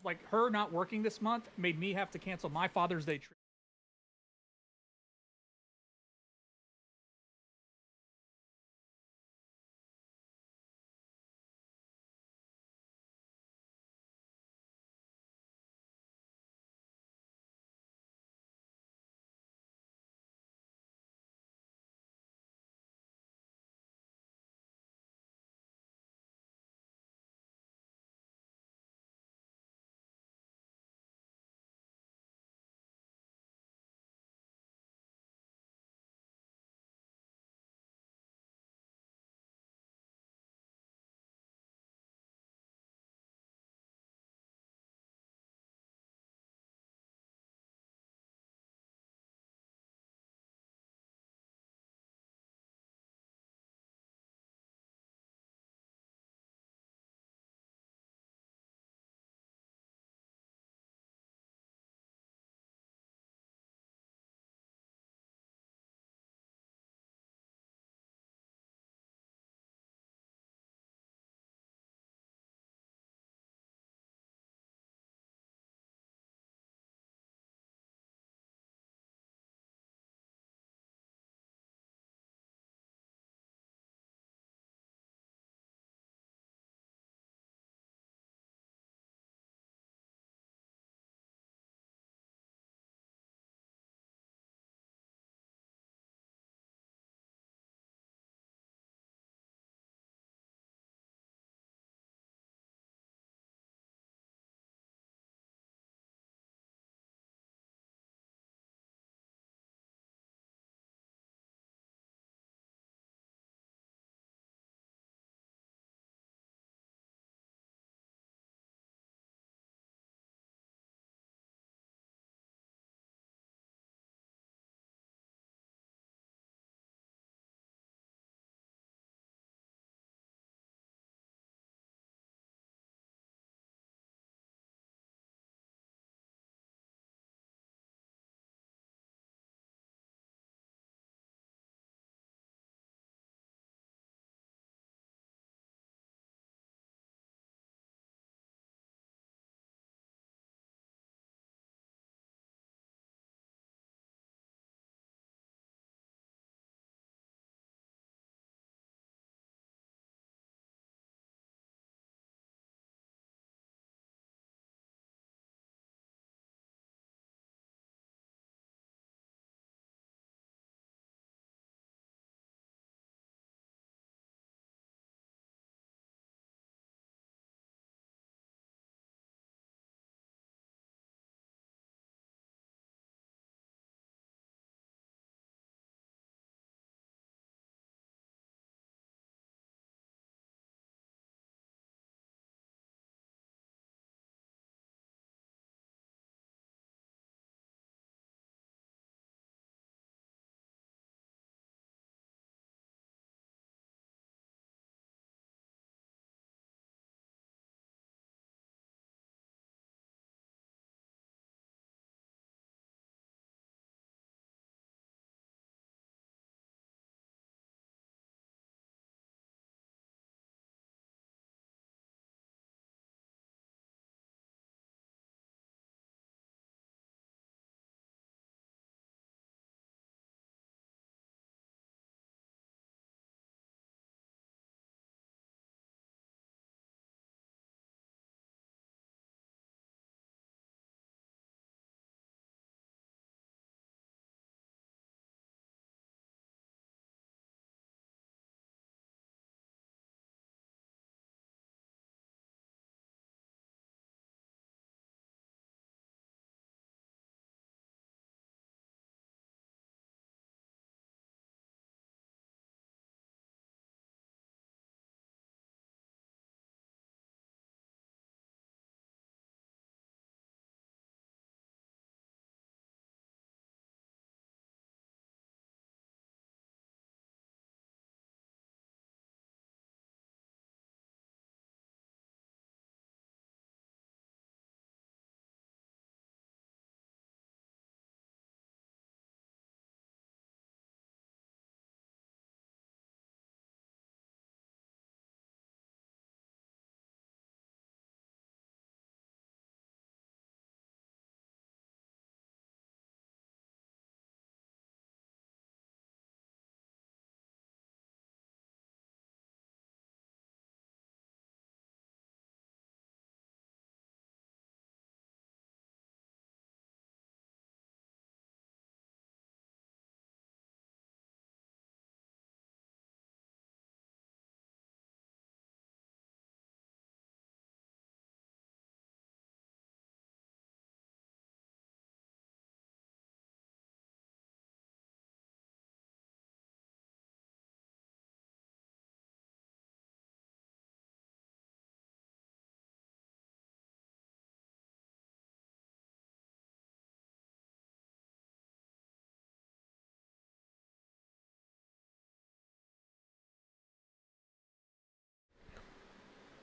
like her not working this month made me have to cancel my Father's Day trip.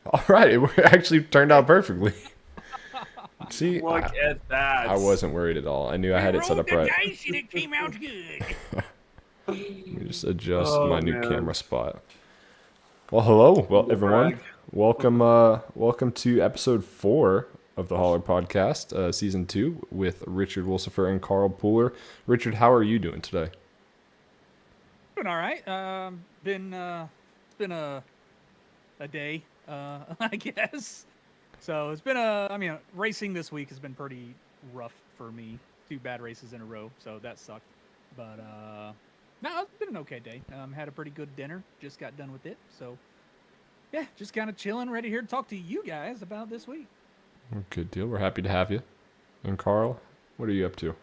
All right, it actually turned out perfectly. See, Look at that. I wasn't worried at all. I knew I had it set rolled up the right. dice and it came out good. Let me just adjust my Oh new man. camera spot. Well, hello, well Humble everyone. brag. Welcome to episode 4 of the Holler Podcast, season 2, with Richard Wilsifer and Carl Pooler. Richard, how are you doing today? Doing all right. It's been a day, I guess. So it's been racing this week has been pretty rough for me. 2 bad races in a row, so that sucked. But no, it's been an okay day. Had a pretty good dinner. Just got done with it. So yeah, just kind of chilling, ready here to talk to you guys about this week. Good deal. We're happy to have you. And Carl, what are you up to?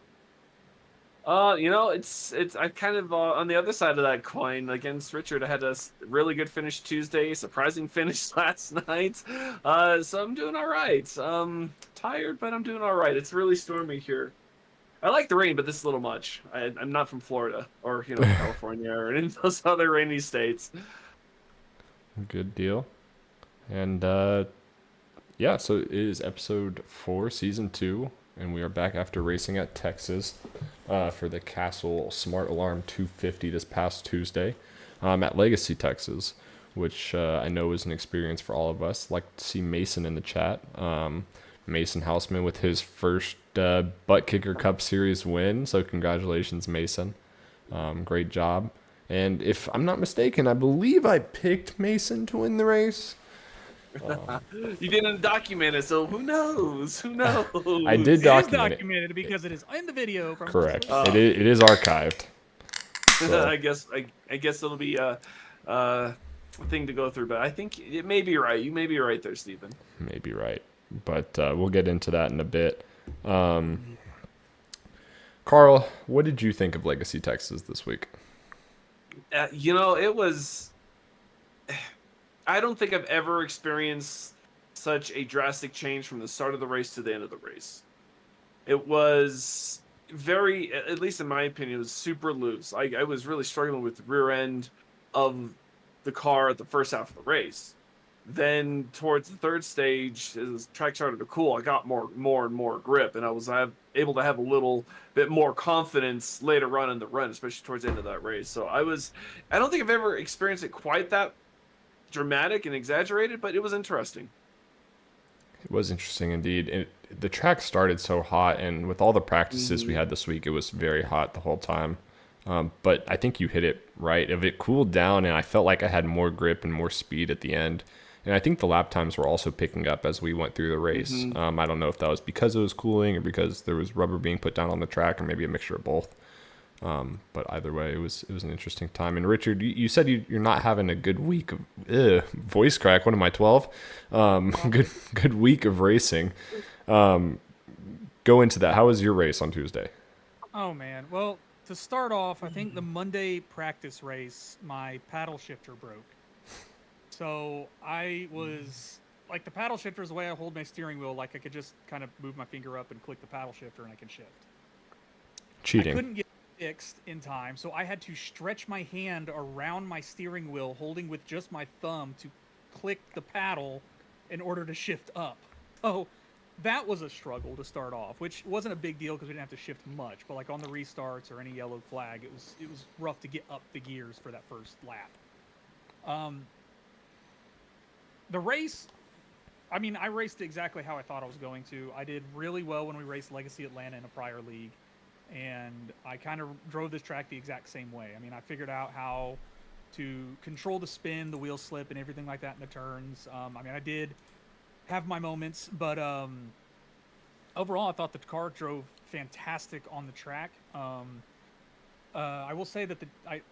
It's I kind of on the other side of that coin against Richard. I had a really good finish Tuesday, surprising finish last night. So I'm doing all right. Tired, but I'm doing all right. It's really stormy here. I like the rain, but this is a little much. I'm not from Florida or California or any of those other rainy states. Good deal. And yeah, so it is episode 4, season 2, and we are back after racing at Texas for the Castle Smart Alarm 250 this past Tuesday at Legacy, Texas, which I know is an experience for all of us. Like to see Mason in the chat. Mason Houseman with his first Butt Kicker Cup Series win, so congratulations, Mason. Great job. And if I'm not mistaken, I believe I picked Mason to win the race. You didn't document it, so who knows? Who I did knows? It is document it. documented because it is in the video from Correct. last week. It is archived. So I guess it'll be a thing to go through, but I think it may be right. You may be right there, Stephen. maybe right, but we'll get into that in a bit. Carl, what did you think of Legacy Texas this week? It was. I don't think I've ever experienced such a drastic change from the start of the race to the end of the race. It was very, at least in my opinion, it was super loose. I was really struggling with the rear end of the car at the first half of the race. Then towards the third stage, as the track started to cool, I got more and more grip, and I was able to have a little bit more confidence later on in the run, especially towards the end of that race. So I don't think I've ever experienced it quite that dramatic and exaggerated, but it was interesting. It was interesting indeed. The track started so hot, and with all the practices we had this week, it was very hot the whole time. But I think you hit it right. If it cooled down, and I felt like I had more grip and more speed at the end. And I think the lap times were also picking up as we went through the race. I don't know if that was because it was cooling or because there was rubber being put down on the track, or maybe a mixture of both. But either way, it was an interesting time. And Richard, you said you're not having a good week of voice crack. What am I, 12? Good week of racing. Go into that. How was your race on Tuesday? Oh man. Well, to start off, I think the Monday practice race, my paddle shifter broke. So I was like, the paddle shifter is the way I hold my steering wheel. Like I could just kind of move my finger up and click the paddle shifter and I can shift. Cheating. I couldn't get it fixed in time, so I had to stretch my hand around my steering wheel, holding with just my thumb to click the paddle in order to shift up. So that was a struggle to start off, which wasn't a big deal because we didn't have to shift much. But like on the restarts or any yellow flag, it was rough to get up the gears for that first lap. The race, I mean, I raced exactly how I thought I was going to. I did really well when we raced Legacy Atlanta in a prior league, and I kind of drove this track the exact same way. I mean, I figured out how to control the spin, the wheel slip, and everything like that in the turns. I mean, I did have my moments, but overall, I thought the car drove fantastic on the track. I will say that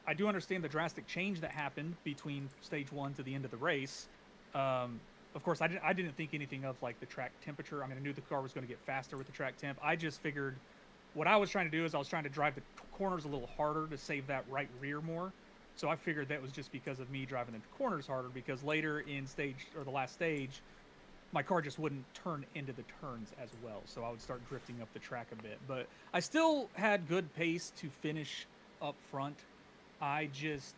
I do understand the drastic change that happened between stage 1 to the end of the race. Of course, I didn't think anything of like the track temperature. I mean, I knew the car was going to get faster with the track temp. I just figured what I was trying to do is I was trying to drive the corners a little harder to save that right rear more. So I figured that was just because of me driving the corners harder, because later in stage, or the last stage, my car just wouldn't turn into the turns as well. So I would start drifting up the track a bit. But I still had good pace to finish up front. I just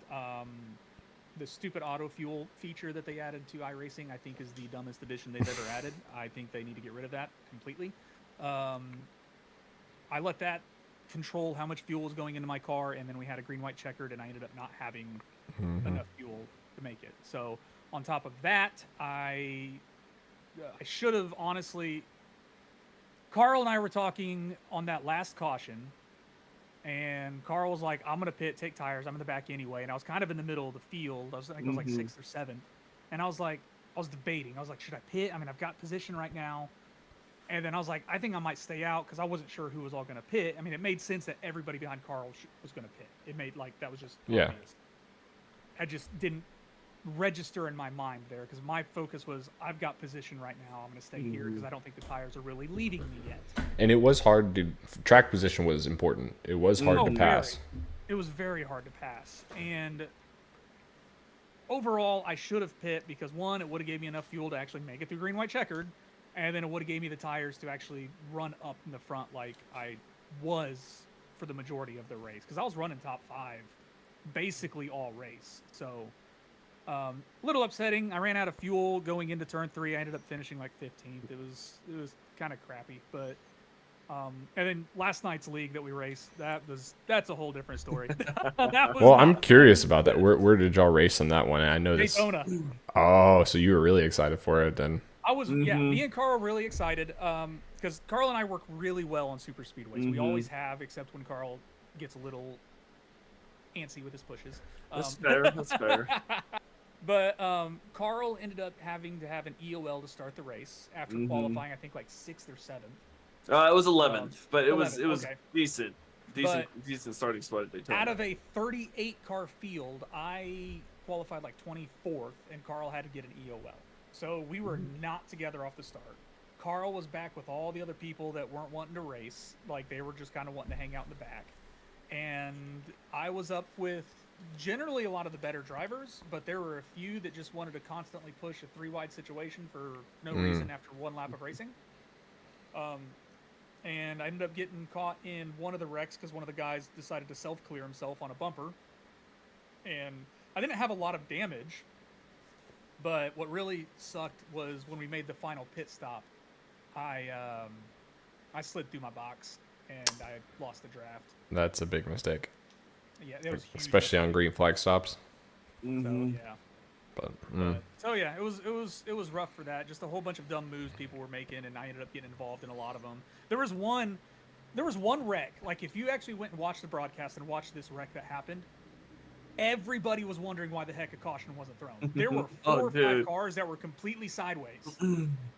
the stupid auto fuel feature that they added to iRacing, I think, is the dumbest addition they've ever added. I think they need to get rid of that completely. I let that control how much fuel was going into my car, and then we had a green, white checkered, and I ended up not having enough fuel to make it. So on top of that, I should have honestly. Carl and I were talking on that last caution, and Carl was like, "I'm gonna pit, take tires. I'm in the back anyway." And I was kind of in the middle of the field. I think I was like 6th or 7th, and I was debating. I was like, "Should I pit? I mean, I've got position right now." And then I was like, I think I might stay out because I wasn't sure who was all going to pit. I mean, it made sense that everybody behind Carl was going to pit. It made that was just obvious. I just didn't register in my mind there because my focus was I've got position right now. I'm going to stay here because I don't think the tires are really leaving me yet. And it was hard to track position was important. It was hard to pass. It was very hard to pass. And overall, I should have pit because one, it would have gave me enough fuel to actually make it through green, white, checkered. And then it would have gave me the tires to actually run up in the front like I was for the majority of the race. Because I was running top 5 basically all race. So a little upsetting. I ran out of fuel going into turn 3. I ended up finishing like 15th. It was kind of crappy. But and then last night's league that we raced, that's a whole different story. Well, I'm curious about that. Where did y'all race on that one? I know this. Daytona. Oh, so you were really excited for it then. I was, me and Carl were really excited because Carl and I work really well on super speedways. We always have, except when Carl gets a little antsy with his pushes. That's fair. That's fair. But Carl ended up having to have an EOL to start the race after qualifying, I think, like 6th or 7th. It was 11th, but it 11th, was okay. decent starting spot at Daytona. Out of a 38 car field, I qualified like 24th, and Carl had to get an EOL. So we were not together off the start. Carl was back with all the other people that weren't wanting to race. Like, they were just kind of wanting to hang out in the back. And I was up with generally a lot of the better drivers, but there were a few that just wanted to constantly push a 3-wide situation for no reason after one lap of racing. And I ended up getting caught in one of the wrecks because one of the guys decided to self-clear himself on a bumper. And I didn't have a lot of damage. But what really sucked was when we made the final pit stop, I slid through my box and I lost the draft. That's a big mistake. Yeah, it was huge. Especially on green flag stops. So yeah. But, so yeah, it was rough for that. Just a whole bunch of dumb moves people were making, and I ended up getting involved in a lot of them. There was one wreck. Like, if you actually went and watched the broadcast and watched this wreck that happened, everybody was wondering why the heck a caution wasn't thrown. There were 4 or 5 cars that were completely sideways,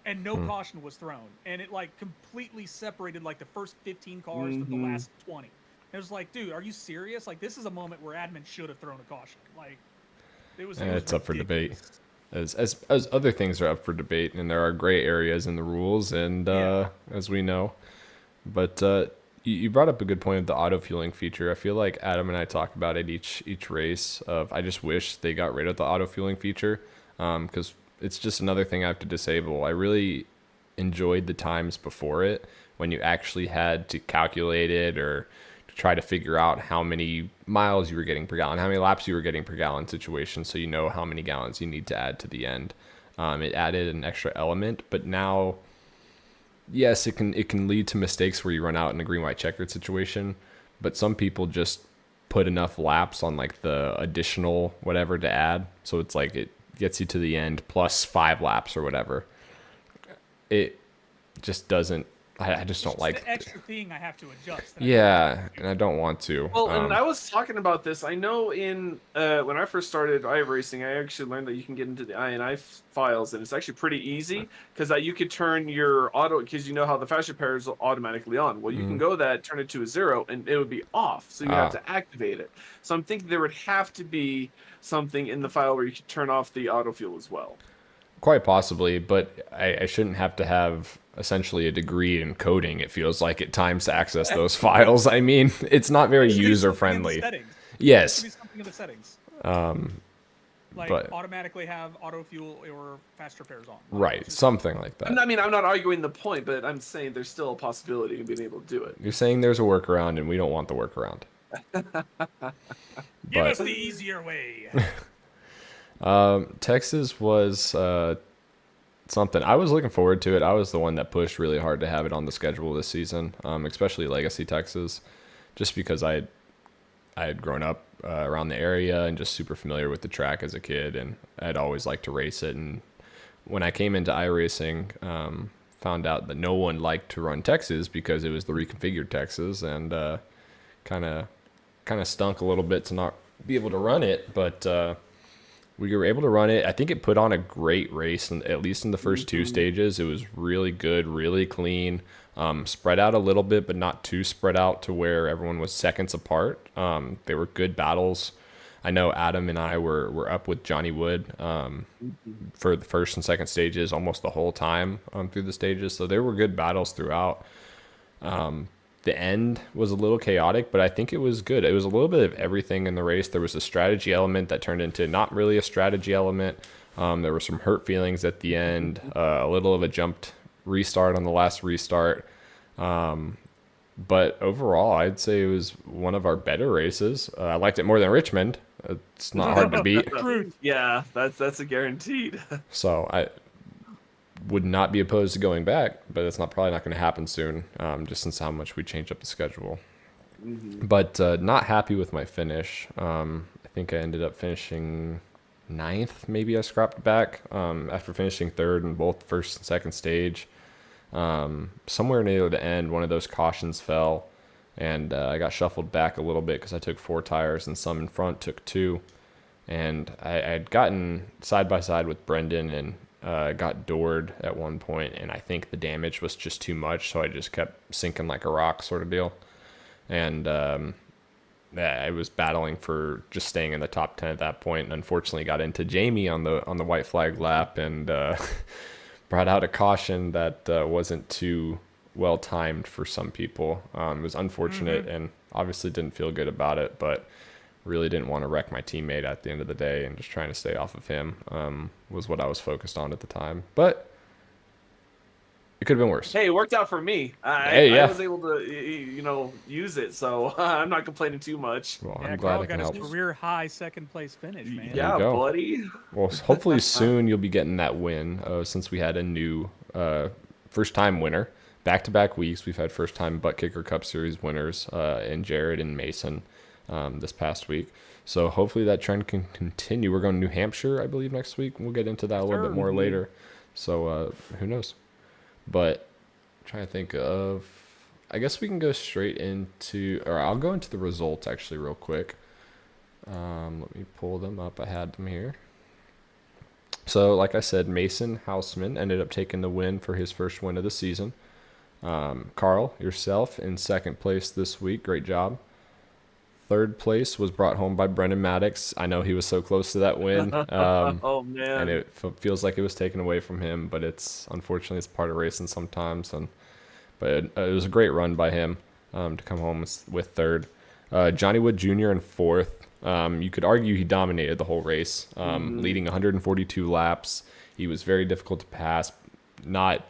and no caution was thrown. And it, like, completely separated, like, the first 15 cars from the last 20. It was like, dude, are you serious? Like, this is a moment where admin should have thrown a caution. Like, it was it's up for debate. ridiculous. As other things are up for debate, and there are gray areas in the rules, and as we know. But you brought up a good point of the auto fueling feature. I feel like Adam and I talk about it each race. I just wish they got rid of the auto fueling feature because it's just another thing I have to disable. I really enjoyed the times before it when you actually had to calculate it or to try to figure out how many miles you were getting per gallon, how many laps you were getting per gallon situation, so you know how many gallons you need to add to the end. It added an extra element, but now, yes, it can lead to mistakes where you run out in a green, white, checkered situation, but some people just put enough laps on like the additional whatever to add, so it's like it gets you to the end plus 5 laps or whatever. It just doesn't. I just don't like the extra thing I have to adjust. Yeah, and I don't want to. Well, and I was talking about this. I know in when I first started iRacing, I actually learned that you can get into the INI files, and it's actually pretty easy because you could turn your auto, because you know how the fast repair is automatically on. Well, you can go that, turn it to a 0, and it would be off. So you have to activate it. So I'm thinking there would have to be something in the file where you could turn off the auto fuel as well. Quite possibly, but I shouldn't have to have essentially a degree in coding, it feels like, at times to access those files. I mean, it's not very user friendly. Yes. There should be something in the settings. Like but automatically have auto fuel or fast repairs on. Right, something like that. I mean, I'm not arguing the point, but I'm saying there's still a possibility of being able to do it. You're saying there's a workaround, and we don't want the workaround. Give us the easier way. Texas was something. I was looking forward to it. I was the one that pushed really hard to have it on the schedule this season, especially Legacy Texas, just because I had grown up around the area and just super familiar with the track as a kid, and I'd always liked to race it. And when I came into iRacing, found out that no one liked to run Texas because it was the reconfigured Texas, and kind of stunk a little bit to not be able to run it, but we were able to run it. I think it put on a great race, and at least in the first two stages, it was really good, really clean. Spread out a little bit, but not too spread out to where everyone was seconds apart. They were good battles. I know Adam and I were up with Johnny Wood for the first and second stages almost the whole time through the stages. So there were good battles throughout. The end was a little chaotic, but I think it was good. It was a little bit of everything in the race. There was a strategy element that turned into not really a strategy element. There were some hurt feelings at the end, a little of a jumped restart on the last restart. But overall, I'd say it was one of our better races. I liked it more than Richmond. It's not hard to beat. Truth. Yeah, that's a guaranteed. So I would not be opposed to going back, but it's probably not going to happen soon, just since how much we changed up the schedule. But not happy with my finish. I think I ended up finishing 9th. Maybe I scrapped back after finishing 3rd in both first and second stage. Somewhere near the end, one of those cautions fell, and I got shuffled back a little bit because I took 4 tires and some in front took 2. And I had gotten side by side with Brendan and got doored at one point, and I think the damage was just too much, so I just kept sinking like a rock sort of deal. And I was battling for just staying in the top 10 at that point, and unfortunately got into Jamie on the white flag lap, and brought out a caution that wasn't too well timed for some people. It was unfortunate, and obviously didn't feel good about it, but really didn't want to wreck my teammate at the end of the day, and just trying to stay off of him was what I was focused on at the time. But it could have been worse. Hey, it worked out for me. I was able to, use it, so I'm not complaining too much. Well, Yeah, I'm glad Carl I can got help. his career high second place finish, man. Yeah, go. buddy. Well, hopefully soon you'll be getting that win, since we had a new first-time winner. Back-to-back weeks, we've had first-time Butt Kicker Cup Series winners in Jared and Mason this past week. So hopefully that trend can continue. We're going to New Hampshire, I believe, next week. We'll get into that a little bit more later. So who knows? But I'm trying to think of... I guess we can go straight into... Or I'll go into the results, actually, real quick. Let me pull them up. I had them here. So, like I said, Mason Houseman ended up taking the win for his first win of the season. Carl, yourself, in second place this week. Great job. Third place was brought home by Brendan Maddox. I know he was so close to that win. Oh, man. And it feels like it was taken away from him, but unfortunately it's part of racing sometimes. But it was a great run by him to come home with third. Johnny Wood Jr. in fourth. You could argue he dominated the whole race, leading 142 laps. He was very difficult to pass, not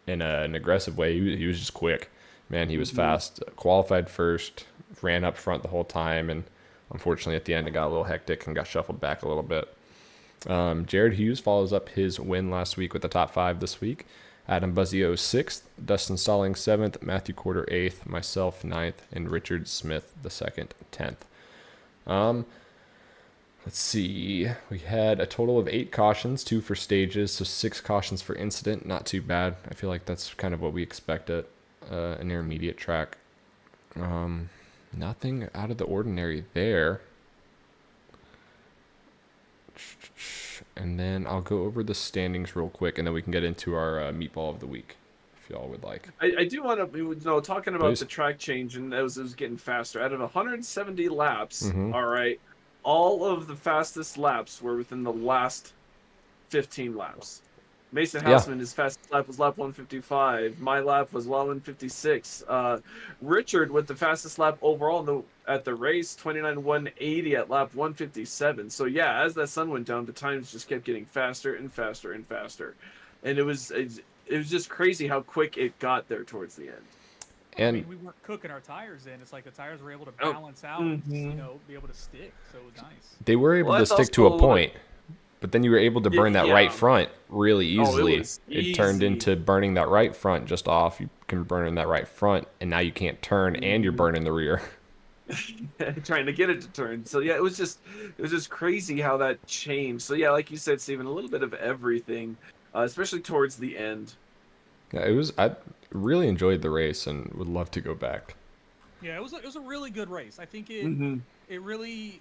in an aggressive way. He was just quick. Man, he was fast. Qualified first, ran up front the whole time, and unfortunately at the end it got a little hectic and got shuffled back a little bit. Jared Hughes follows up his win last week with the top 5 this week. Adam Buzzio 6th, Dustin Stallings 7th, Matthew Corder 8th, myself 9th, and Richard Smith the 2nd 10th. Let's see. We had a total of 8 cautions, 2 for stages, so 6 cautions for incident. Not too bad. I feel like that's kind of what we expect at an intermediate track. Nothing out of the ordinary there. And then I'll go over the standings real quick, and then we can get into our meatball of the week, if y'all would like. I do want to, talking about Please. the track change, and as it was getting faster, out of 170 laps, Mhm. all right, all of the fastest laps were within the last 15 laps. Mason Yeah. Houseman, his fastest lap was lap 155. My lap was lap 156. Richard with the fastest lap overall at the race, 29.180 at lap 157. So yeah, as that sun went down, the times just kept getting faster and faster and faster, and it was just crazy how quick it got there towards the end. And we weren't cooking our tires in. It's like the tires were able to Oh, balance out and be able to stick. So it was nice. they were able Well, to that's stick to a also- point. but then you were able to Yeah, burn that right front really Oh, it easily. was It turned easy. into burning that right front just off. You can burn in that right front, and now you can't turn, and you're Mhm. burning the rear. trying to get it to turn. So yeah, it was just crazy how that changed. So yeah, like you said, Steven, a little bit of everything, especially towards the end. Yeah, it was. I really enjoyed the race and would love to go back. Yeah, it was a really good race. I think Mm-hmm. it really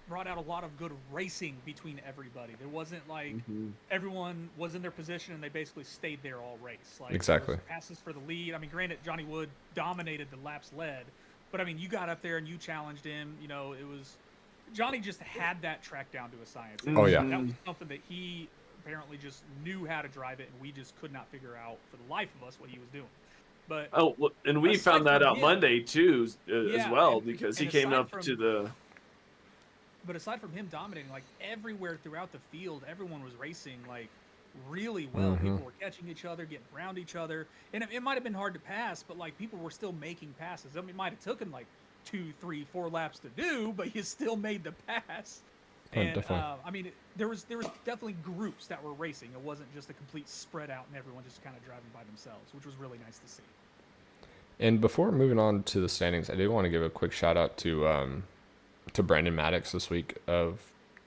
brought out a lot of good racing between everybody. There wasn't like Mm-hmm. everyone was in their position and they basically stayed there all race. Like there Exactly. was passes for the lead. I mean, granted, Johnny Wood dominated the laps led, but I mean, you got up there and you challenged him. You know, it was Johnny just had that track down to a science. Oh, yeah. That was something that he apparently just knew how to drive it, and we just could not figure out for the life of us what he was doing. But Oh, well, and we Aside found that from out him- Monday too, Yeah, as well, and- because and he came aside up from- to the. But aside from him dominating, like everywhere throughout the field, everyone was racing like really well. Mhm. People were catching each other, getting around each other, and it might have been hard to pass, but like people were still making passes. I mean, it might have taken like 2, 3, 4 laps to do, but you still made the pass. Oh, And definitely. I mean, there was definitely groups that were racing. It wasn't just a complete spread out and everyone just kind of driving by themselves, which was really nice to see. And before moving on to the standings, I did want to give a quick shout out to Brendan Maddox this week of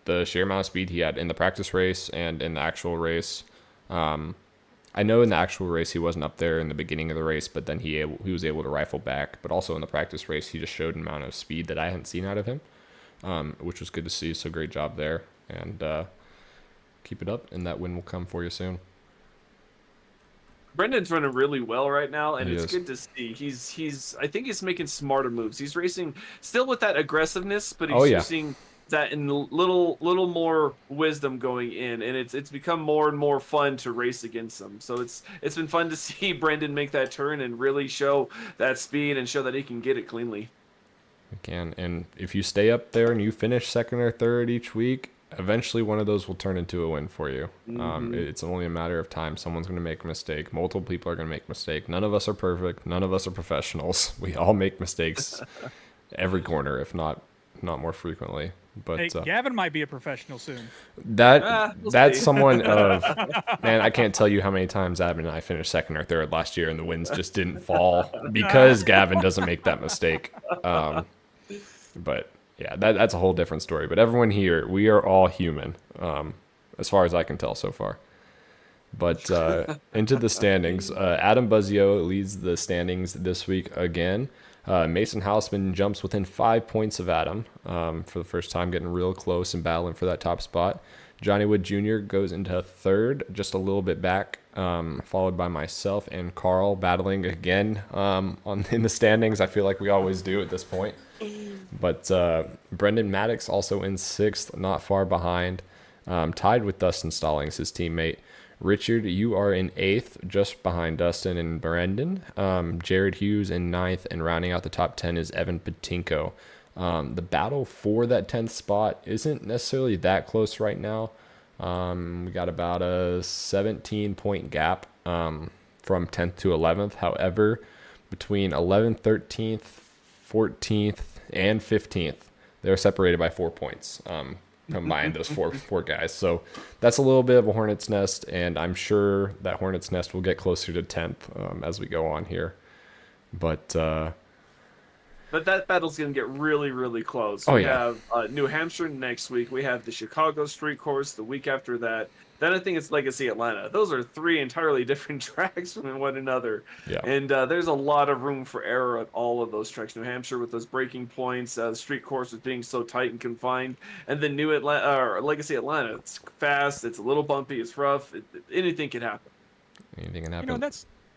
the sheer amount of speed he had in the practice race and in the actual race. I know in the actual race he wasn't up there in the beginning of the race, but then he was able to rifle back. But also in the practice race, he just showed an amount of speed that I hadn't seen out of him, which was good to see. So great job there, and keep it up, and that win will come for you soon. Brendan's running really well right now, and He it's is. good to see. I think he's making smarter moves. He's racing still with that aggressiveness, but he's Oh, yeah. using that in little more wisdom going in, and it's become more and more fun to race against him. So it's been fun to see Brendan make that turn and really show that speed and show that he can get it cleanly. You can, and if you stay up there and you finish second or third each week, eventually one of those will turn into a win for you. It's only a matter of time. Someone's going to make a mistake. Multiple people are going to make a mistake. None of us are perfect. None of us are professionals. We all make mistakes every corner, if not more frequently. But Hey, Gavin might be a professional soon. We'll that's see. someone of man. I can't tell you how many times Adam and I finished second or third last year, and the wins just didn't fall because Gavin doesn't make that mistake. But yeah, that's a whole different story. But everyone here, we are all human, as far as I can tell so far. But into the standings, Adam Buzzio leads the standings this week again. Mason Hausman jumps within 5 points of Adam for the first time, getting real close and battling for that top spot. Johnny Wood Jr. goes into third, just a little bit back, followed by myself and Carl battling again in the standings. I feel like we always do at this point. But Brendan Maddox also in sixth, not far behind, tied with Dustin Stallings, his teammate. Richard, you are in eighth, just behind Dustin and Brendan. Jared Hughes in ninth, and rounding out the top 10 is Evan Patinko. The battle for that 10th spot isn't necessarily that close right now. We got about a 17-point gap from 10th to 11th. However, between 11th, 13th, 14th, and 15th, they're separated by 4 points. Combined those four guys, so that's a little bit of a hornet's nest, and I'm sure that hornet's nest will get closer to 10th as we go on here. But that battle's going to get really, really close. Oh, we yeah. have New Hampshire next week. We have the Chicago Street Course the week after that. Then I think it's Legacy Atlanta. Those are 3 entirely different tracks from one another. Yeah. And there's a lot of room for error at all of those tracks. New Hampshire with those breaking points, the Street Course with being so tight and confined. And then Legacy Atlanta, it's fast, it's a little bumpy, it's rough. Anything can happen. anything can happen. You know,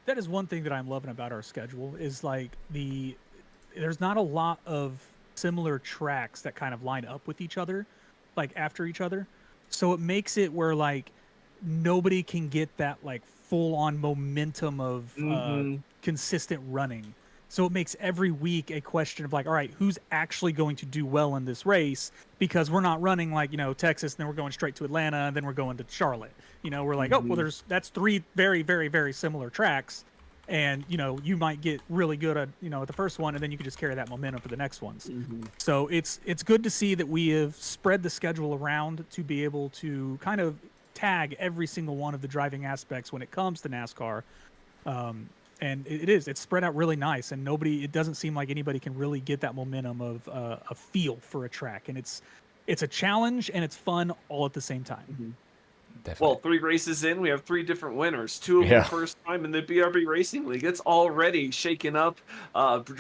that is one thing that I'm loving about our schedule is like there's not a lot of similar tracks that kind of line up with each other, like after each other. So it makes it where like nobody can get that like full on momentum of consistent running. So it makes every week a question of like, all right, who's actually going to do well in this race? Because we're not running like, Texas, and then we're going straight to Atlanta, and then we're going to Charlotte. We're like, oh, well, that's 3 very, very, very similar tracks. and you might get really good at at the first one, and then you can just carry that momentum for the next ones. Mhm. So it's good to see that we have spread the schedule around to be able to kind of tag every single one of the driving aspects when it comes to NASCAR. And it's spread out really nice, and it doesn't seem like anybody can really get that momentum of a feel for a track, and it's a challenge and it's fun all at the same time. Mhm. Definitely. Well, 3 races in, we have 3 different winners. 2 of Yeah. them first time in the BRB Racing League. It's already shaken up,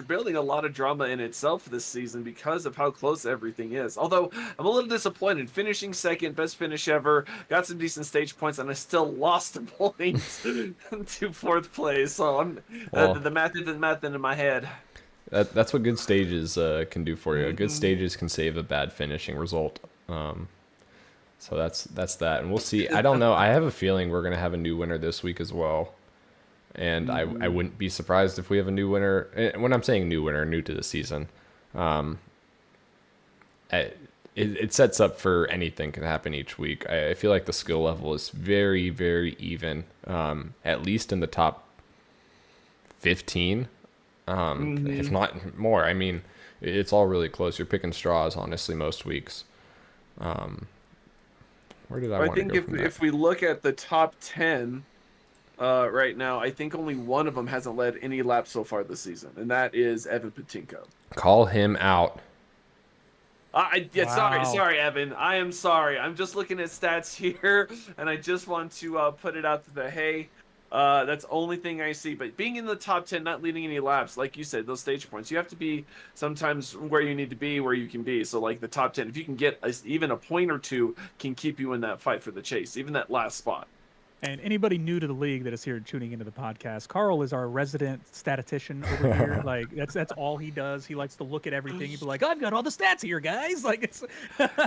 building a lot of drama in itself this season because of how close everything is. Although I'm a little disappointed. Finishing second, best finish ever, got some decent stage points, and I still lost a point to 4th place. So Well, the math isn't mathing in my head. that's what good stages can do for you. Good Mhm. stages can save a bad finishing result. So that's that, and we'll see. I don't know. I have a feeling we're gonna have a new winner this week as well, and I wouldn't be surprised if we have a new winner. And when I'm saying new winner, new to the season, it sets up for anything can happen each week. I feel like the skill level is very, very even, at least in the top 15, if not more. I mean, it's all really close. You're picking straws, honestly, most weeks. Where did I want to think go from that? if we look at the top 10 right now, I think only one of them hasn't led any laps so far this season, and that is Evan Patinko. Call him out. Sorry, Wow. Evan. I am sorry. I'm just looking at stats here, and I just want to put it out to the hey. That's the only thing I see. But being in the top 10, not leading any laps, like you said, those stage points, you have to be sometimes where you need to be, where you can be. So like the top 10, if you can get even a point or two, can keep you in that fight for the chase, even that last spot. And anybody new to the league that is here tuning into the podcast, Carl is our resident statistician over here. Like that's all he does. He likes to look at everything. He'd be like, "I've got all the stats here, guys." Like it's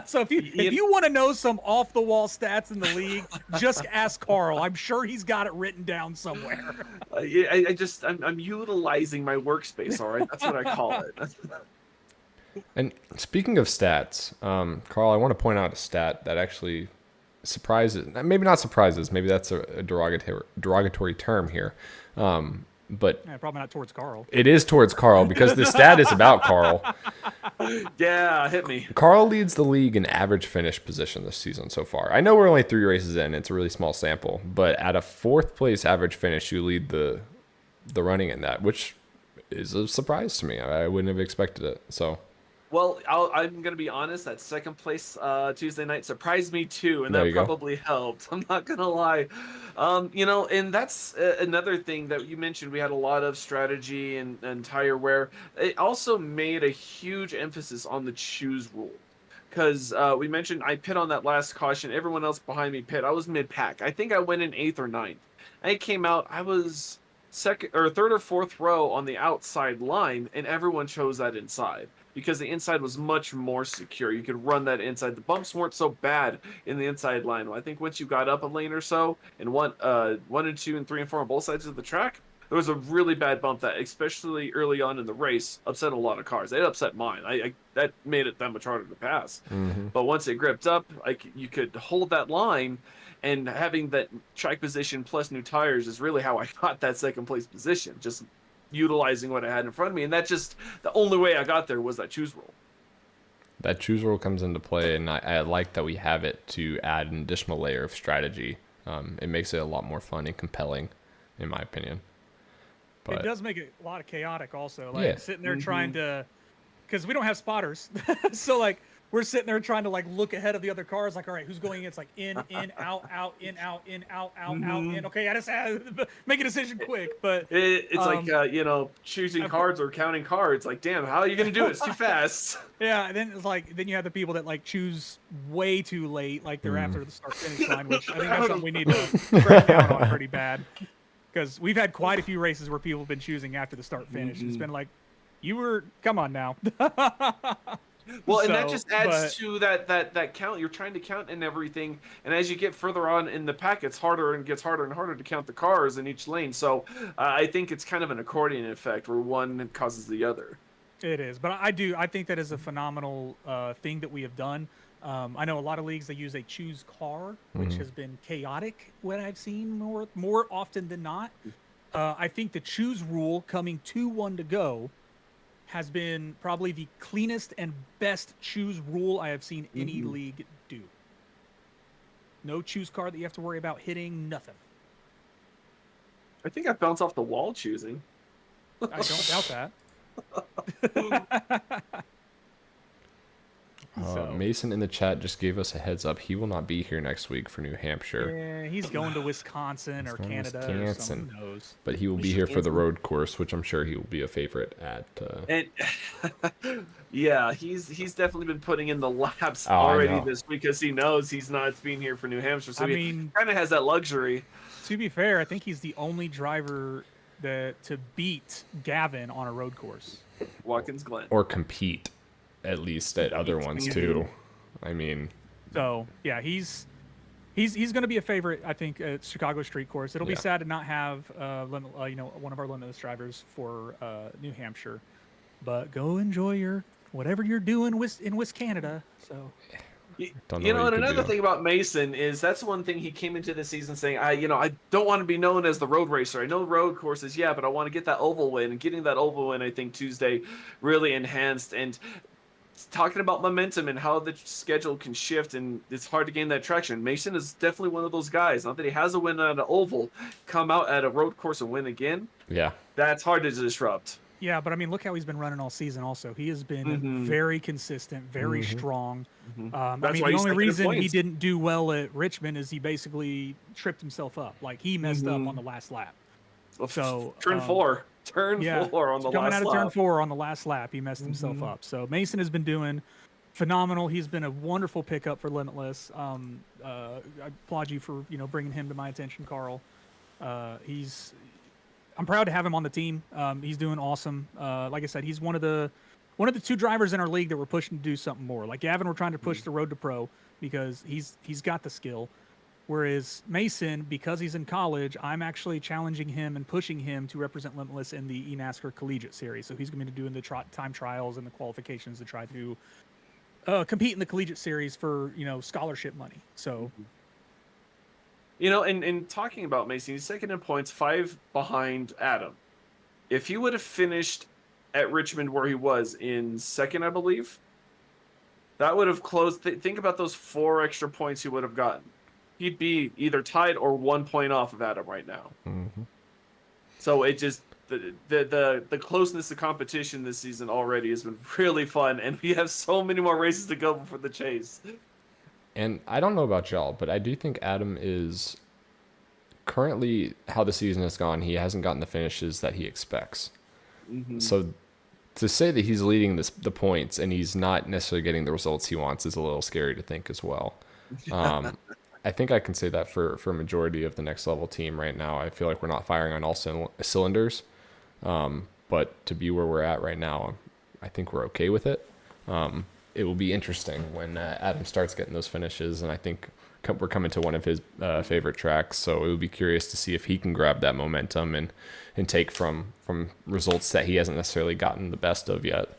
so if you want to know some off the wall stats in the league, just ask Carl. I'm sure he's got it written down somewhere. I'm utilizing my workspace. All right, that's what I call it. And speaking of stats, Carl, I want to point out a stat that actually surprises, maybe not surprises, maybe that's a derogatory term here, but Yeah, probably not towards Carl. it is towards Carl because the stat is about Carl. Yeah, hit me. Carl leads the league in average finish position this season so far. I know we're only 3 races in; it's a really small sample, but at a 4th place average finish, you lead the running in that, which is a surprise to me. I wouldn't have expected it. So. Well, I'm going to be honest, that 2nd place Tuesday night surprised me too, and There that you go. probably helped. I'm not going to lie. And that's another thing that you mentioned. We had a lot of strategy and tire wear. It also made a huge emphasis on the choose rule. Because we mentioned I pit on that last caution. Everyone else behind me pit. I was mid-pack. I think I went in 8th or 9th. I came out, I was 2nd or 3rd or 4th row on the outside line, and everyone chose that inside. Because the inside was much more secure. You could run that inside. The bumps weren't so bad in the inside line. I think once you got up a lane or so, and 1 and 2 and 3 and 4 on both sides of the track, there was a really bad bump that, especially early on in the race, upset a lot of cars. It upset mine. That made it that much harder to pass. Mm-hmm. But once it gripped up, you could hold that line, and having that track position plus new tires is really how I got that 2nd place position. Just utilizing what I had in front of me, and that's just the only way I got there was that choose rule. That choose rule comes into play, and I like that we have it to add an additional layer of strategy. It makes it a lot more fun and compelling, in my opinion. But It does make it a lot of chaotic also. Like Yeah. sitting there trying to, because we don't have spotters, so like we're sitting there trying to like look ahead of the other cars. Like, all right, who's going in? It's like in, out, out, in, out, in, out, out, out, in. Okay, I just make a decision quick. But It's like choosing cards or counting cards. Like, damn, how are you gonna do it? It's too fast. yeah, and then it's like then you have the people that like choose way too late, like they're after the start finish line, which I think that's something we need to crack down on pretty bad. Because we've had quite a few races where people have been choosing after the start finish. It's been like, come on now. Well, and that So, just adds but- to that count. You're trying to count and everything, and as you get further on in the pack, it's harder and gets harder and harder to count the cars in each lane. So I think it's kind of an accordion effect where one causes the other. It is, but I think that is a phenomenal thing that we have done. I know a lot of leagues they use a choose car, which has been chaotic. What I've seen more often than not. I think the choose rule coming 2-1 to go has been probably the cleanest and best choose rule I have seen any league do. No choose card that you have to worry about hitting, nothing. I think I bounced off the wall choosing. I don't doubt that. Mason in the chat just gave us a heads up. He will not be here next week for New Hampshire. Yeah, he's going to Wisconsin or going to Canada or Wisconsin. something. Who knows? But he will be here for the road course, which I'm sure he will be a favorite at. And yeah, he's definitely been putting in the laps I already know. this week because he knows he's not being here for New Hampshire. So I he mean, kind of has that luxury. to be fair, I think he's the only driver to beat Gavin on a road course. Watkins Glen. Or compete, at least at other ones too. I mean, So yeah, he's going to be a favorite, I think, at Chicago Street Course. It'll be Yeah. sad to not have one of our limitless drivers for New Hampshire, but go enjoy whatever you're doing in West Canada. So don't know You know, what and you could another do. thing about Mason is that's one thing he came into the season saying, I don't want to be known as the road racer. I know road courses, yeah, but I want to get that oval win. And getting that oval win, I think Tuesday really enhanced. And talking about momentum and how the schedule can shift, and it's hard to gain that traction. Mason is definitely one of those guys. Not that he has a win at an oval, come out at a road course and win again. Yeah. That's hard to disrupt. yeah, but I mean, look how he's been running all season. Also, he has been very consistent, very strong. I That's mean, why the he's only second in reason he points. didn't do well at Richmond is he basically tripped himself up. Like he messed up on the last lap. So turn four on the coming last out of lap. turn 4 on the last lap, he messed himself up. So Mason has been doing phenomenal. He's been a wonderful pickup for Limitless. I applaud you for bringing him to my attention, Carl. I'm proud to have him on the team. He's doing awesome. Like I said, he's one of the 2 drivers in our league that we're pushing to do something more. Like Gavin, we're trying to push the road to pro because he's got the skill. Whereas Mason, because he's in college, I'm actually challenging him and pushing him to represent Limitless in the eNASCAR Collegiate Series. So he's going to be doing the time trials and the qualifications to try to compete in the Collegiate Series for scholarship money. So. And talking about Mason, he's second in points, 5 behind Adam. If he would have finished at Richmond where he was in second, I believe, that would have closed. Think about those 4 extra points he would have gotten. He'd be either tied or 1 point off of Adam right now. So it just the closeness of competition this season already has been really fun, and we have so many more races to go before the chase. And I don't know about y'all, but I do think Adam is currently, how the season has gone, he hasn't gotten the finishes that he expects. So to say that he's leading the points and he's not necessarily getting the results he wants is a little scary to think as well. I think I can say that for a majority of the next level team right now. I feel like we're not firing on all cylinders. But to be where we're at right now, I think we're okay with it. It will be interesting when Adam starts getting those finishes, and I think we're coming to one of his favorite tracks, so it would be curious to see if he can grab that momentum and take from results that he hasn't necessarily gotten the best of yet.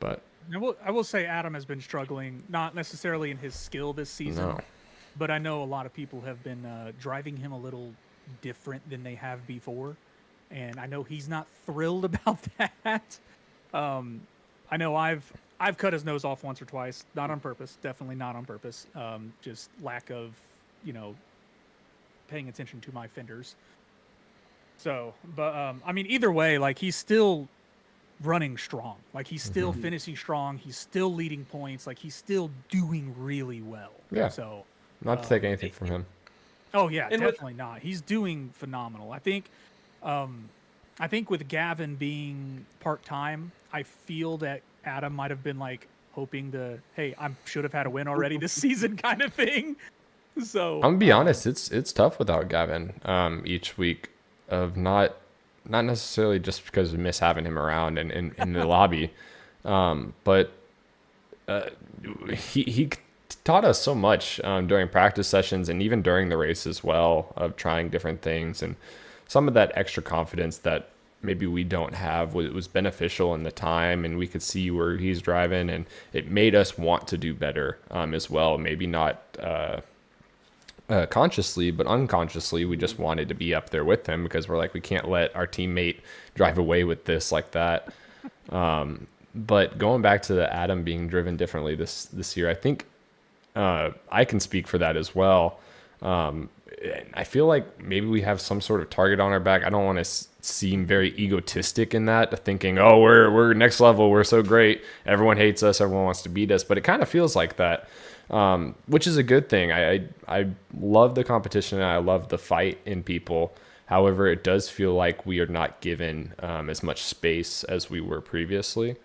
But I will say Adam has been struggling, not necessarily in his skill this season, No. but I know a lot of people have been driving him a little different than they have before, and I know he's not thrilled about that. I know I've cut his nose off once or twice, not on purpose, definitely not on purpose. Just lack of, paying attention to my fenders. So, but I mean, either way, like he's still running strong. Like he's still finishing strong. He's still leading points. Like he's still doing really well. Yeah. So, not to take anything from him. oh yeah, And with- definitely not. He's doing phenomenal. I think with Gavin being part-time, I feel that Adam might have been like hoping hey, I should have had a win already this season kind of thing. So I'm gonna be honest, it's tough without Gavin each week, of not necessarily just because we miss having him around and in the lobby, but he taught us so much during practice sessions and even during the race as well, of trying different things, and some of that extra confidence that maybe we don't have was beneficial in the time, and we could see where he's driving, and it made us want to do better as well. Maybe not consciously, but unconsciously, we just wanted to be up there with him because we're like, we can't let our teammate drive away with this like that. But going back to the Adam being driven differently this year, I think I can speak for that as well. I feel like maybe we have some sort of target on our back. I don't want to seem very egotistic in that, thinking, oh, we're next level, we're so great, everyone hates us, everyone wants to beat us. But it kind of feels like that, which is a good thing. I love the competition and I love the fight in people. However, it does feel like we are not given as much space as we were previously.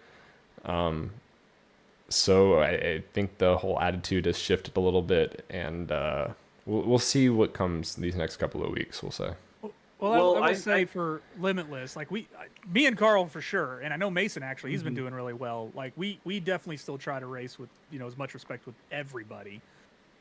So I think the whole attitude has shifted a little bit, and we'll see what comes these next couple of weeks. We'll say. Well, I will say for Limitless, like me and Carl for sure, and I know Mason actually, he's been doing really well. Like we definitely still try to race with as much respect with everybody.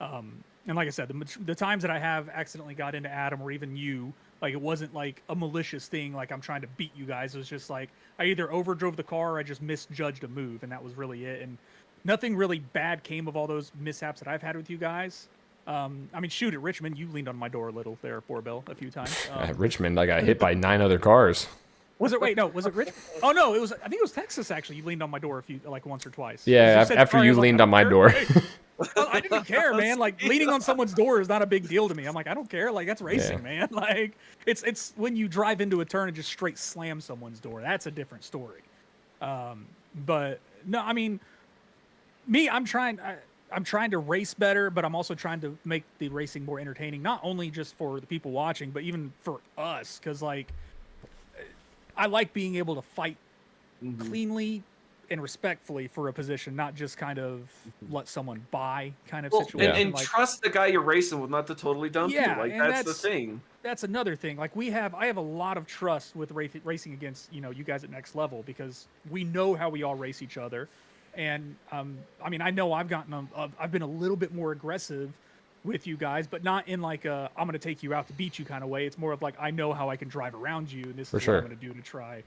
And like I said, the times that I have accidentally got into Adam or even you, like it wasn't like a malicious thing, like I'm trying to beat you guys. It was just like I either overdrove the car or I just misjudged a move, and that was really it. And nothing really bad came of all those mishaps that I've had with you guys. I mean, shoot, at Richmond, you leaned on my door a little there, Bill, a few times. At Richmond, I got hit by 9 other cars. Was it? Wait, no, was it Richmond? Oh no, it was. I think it was Texas. Actually, you leaned on my door once or twice. Yeah, after you leaned on my door. I didn't care, man. Like leaning on someone's door is not a big deal to me. I'm like, I don't care. Like that's racing, man. Like it's when you drive into a turn and just straight slam someone's door. That's a different story. But no, I mean, I'm trying to race better, but I'm also trying to make the racing more entertaining, not only just for the people watching, but even for us. Because like, I like being able to fight cleanly and respectfully for a position, not just kind of let someone buy kind of situation. And like, trust the guy you're racing with not to totally dump you. Like that's the thing. That's another thing. Like I have a lot of trust with racing against you guys at Next Level, because we know how we all race each other. And I mean, I know I've been a little bit more aggressive with you guys, but not in like a I'm going to take you out to beat you kind of way. It's more of like I know how I can drive around you, and this is what I'm going to do to try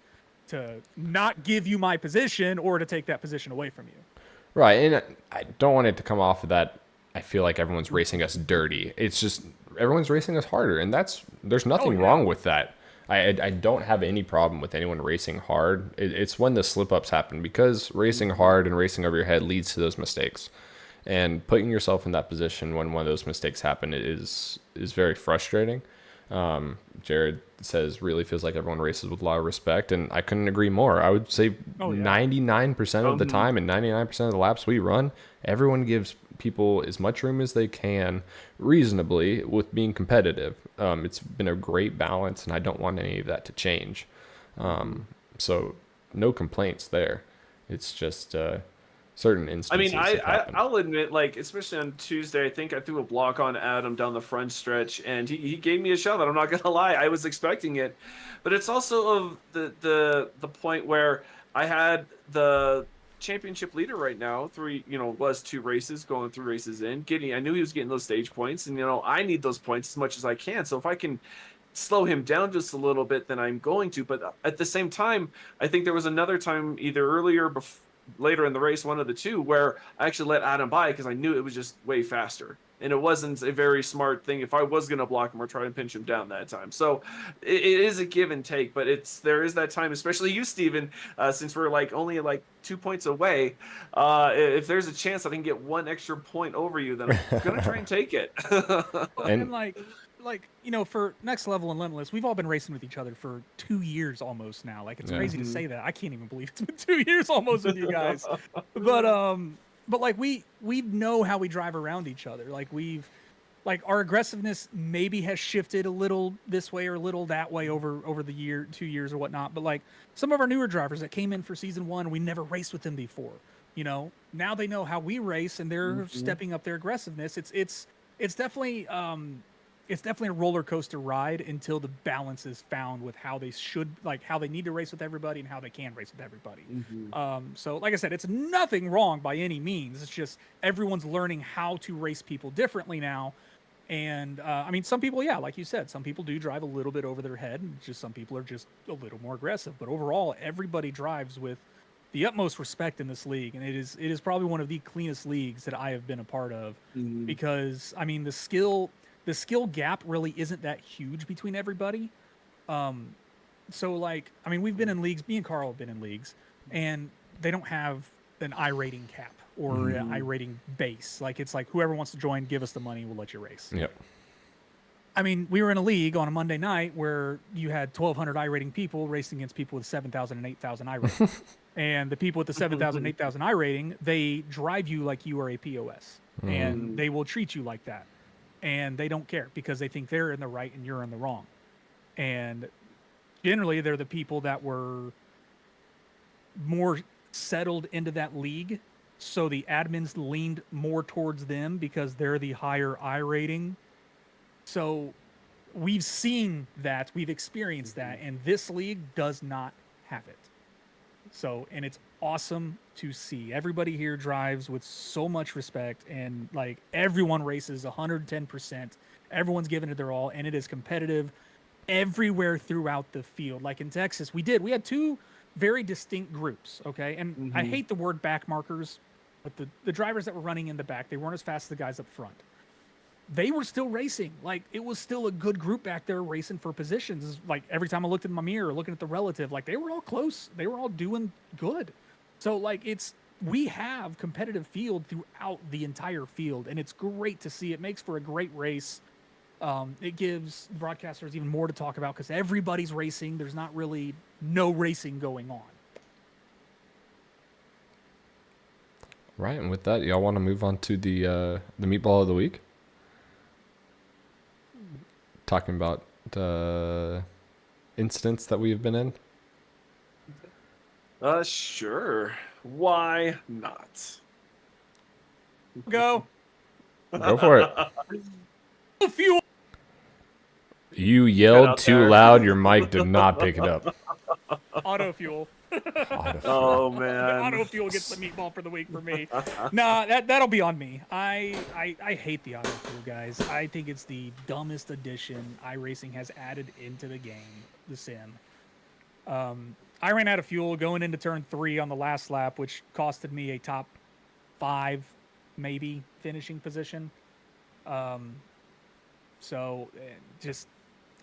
to not give you my position or to take that position away from you. Right, and I don't want it to come off of that. I feel like everyone's racing us dirty. It's just everyone's racing us harder, and there's nothing wrong with that. I don't have any problem with anyone racing hard. It's when the slip-ups happen, because racing hard and racing over your head leads to those mistakes. And putting yourself in that position when one of those mistakes happen is very frustrating. Jared says really feels like everyone races with a lot of respect, and I couldn't agree more. I would say 99% of the time and 99% of the laps we run, everyone gives people as much room as they can reasonably with being competitive. It's been a great balance, and I don't want any of that to change. So no complaints there. It's just certain instances. I mean, I'll admit, like, especially on Tuesday, I think I threw a block on Adam down the front stretch, and he gave me a shot. I'm not gonna lie, I was expecting it, but it's also of the point where I had the championship leader right now, 2 races, going 3 races in, I knew he was getting those stage points, and I need those points as much as I can. So if I can slow him down just a little bit, then I'm going to. But at the same time, I think there was another time, either earlier later in the race, one of the two, where I actually let Adam by because I knew it was just way faster, and it wasn't a very smart thing if I was going to block him or try and pinch him down that time. So it is a give and take, but there is that time, especially you, Steven, since we're only 2 points away. If there's a chance I can get 1 extra point over you, then I'm going to try and take it. And for Next Level and Limitless, we've all been racing with each other for 2 years almost now. Like, it's crazy to say that. I can't even believe it's been 2 years almost with you guys. But like we know how we drive around each other. Like our aggressiveness maybe has shifted a little this way or a little that way over the 2 years or whatnot. But like some of our newer drivers that came in for season 1, we never raced with them before. Now they know how we race, and they're stepping up their aggressiveness. It's definitely a roller coaster ride until the balance is found with how they need to race with everybody and how they can race with everybody. So like I said, it's nothing wrong by any means. It's just everyone's learning how to race people differently now. And I mean, some people, like you said, some people do drive a little bit over their head, and just some people are just a little more aggressive. But overall, everybody drives with the utmost respect in this league, and it is probably one of the cleanest leagues that I have been a part of, because I mean the skill the skill gap really isn't that huge between everybody. So like, I mean, we've been in leagues. Me and Carl have been in leagues, and they don't have an I rating cap or an I rating base. Like it's like whoever wants to join, give us the money, we'll let you race. Yep. I mean, we were in a league on a Monday night where you had 1,200 I rating people racing against people with 7,000 and 8,000 I rating. And the people with the 7,000, 8,000 I rating, they drive you like you are a POS. And they will treat you like that. And they don't care because they think they're in the right and you're in the wrong. And generally, they're the people that were more settled into that league. So the admins leaned more towards them because they're the higher I rating. So we've seen that, we've experienced that, and this league does not have it. So, and it's awesome to see. Everybody here drives with so much respect, and like everyone races 110%. Everyone's giving it their all, and it is competitive everywhere throughout the field. Like in Texas, we had two very distinct groups, okay? And I hate the word back markers, but the drivers that were running in the back, they weren't as fast as the guys up front. They were still racing. Like, it was still a good group back there racing for positions. Like, every time I looked in my mirror, looking at the relative, like, they were all close. They were all doing good. So, like, we have competitive field throughout the entire field, and it's great to see. It makes for a great race. It gives broadcasters even more to talk about because everybody's racing. There's not really no racing going on. Right, and with that, y'all want to move on to the meatball of the week? Talking about incidents that we have been in. Sure. Why not? Go. Go for it. Fuel. You yelled too loud. Your mic did not pick it up. Auto fuel. Oh man. Auto fuel gets the meatball for the week for me. Nah, that'll be on me. I hate the auto fuel, guys. I think it's the dumbest addition iRacing has added into the game, the sim. I ran out of fuel going into turn 3 on the last lap, which costed me a top 5, maybe finishing position. So just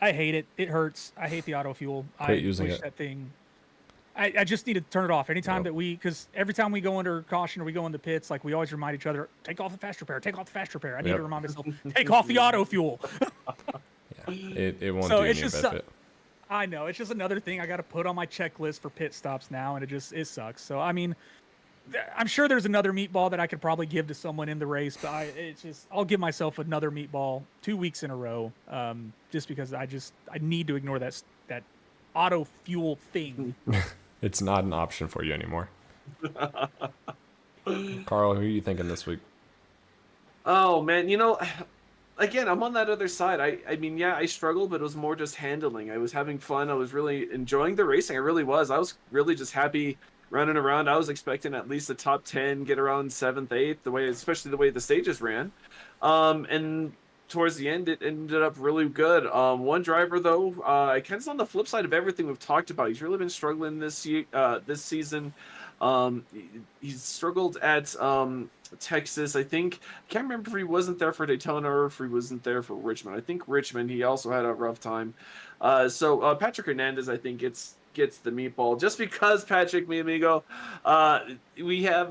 I hate it. It hurts. I hate the auto fuel. Quit using wish it. that thing. I just need to turn it off anytime that because every time we go under caution or we go into pits, like we always remind each other, take off the fast repair, take off the fast repair. I need to remind myself, take off the auto fuel. It won't So do it's any just benefit. I know it's just another thing I got to put on my checklist for pit stops now, and it sucks. So I mean, I'm sure there's another meatball that I could probably give to someone in the race, but I'll give myself another meatball 2 weeks in a row, just because I need to ignore that auto fuel thing. It's not an option for you anymore. Carl, who are you thinking this week? Oh man, again, I'm on that other side. I mean, yeah, I struggled, but it was more just handling. I was having fun. I was really enjoying the racing. I really was. I was really just happy running around. I was expecting at least a top 10, get around 7th, 8th, especially the way the stages ran. And towards the end, it ended up really good. One driver though, kind of on the flip side of everything we've talked about. He's really been struggling this season. He struggled at Texas. I can't remember if he wasn't there for Daytona or if he wasn't there for Richmond. I think Richmond, he also had a rough time. So Patrick Hernandez, I think gets the meatball just because Patrick, mi amigo, we have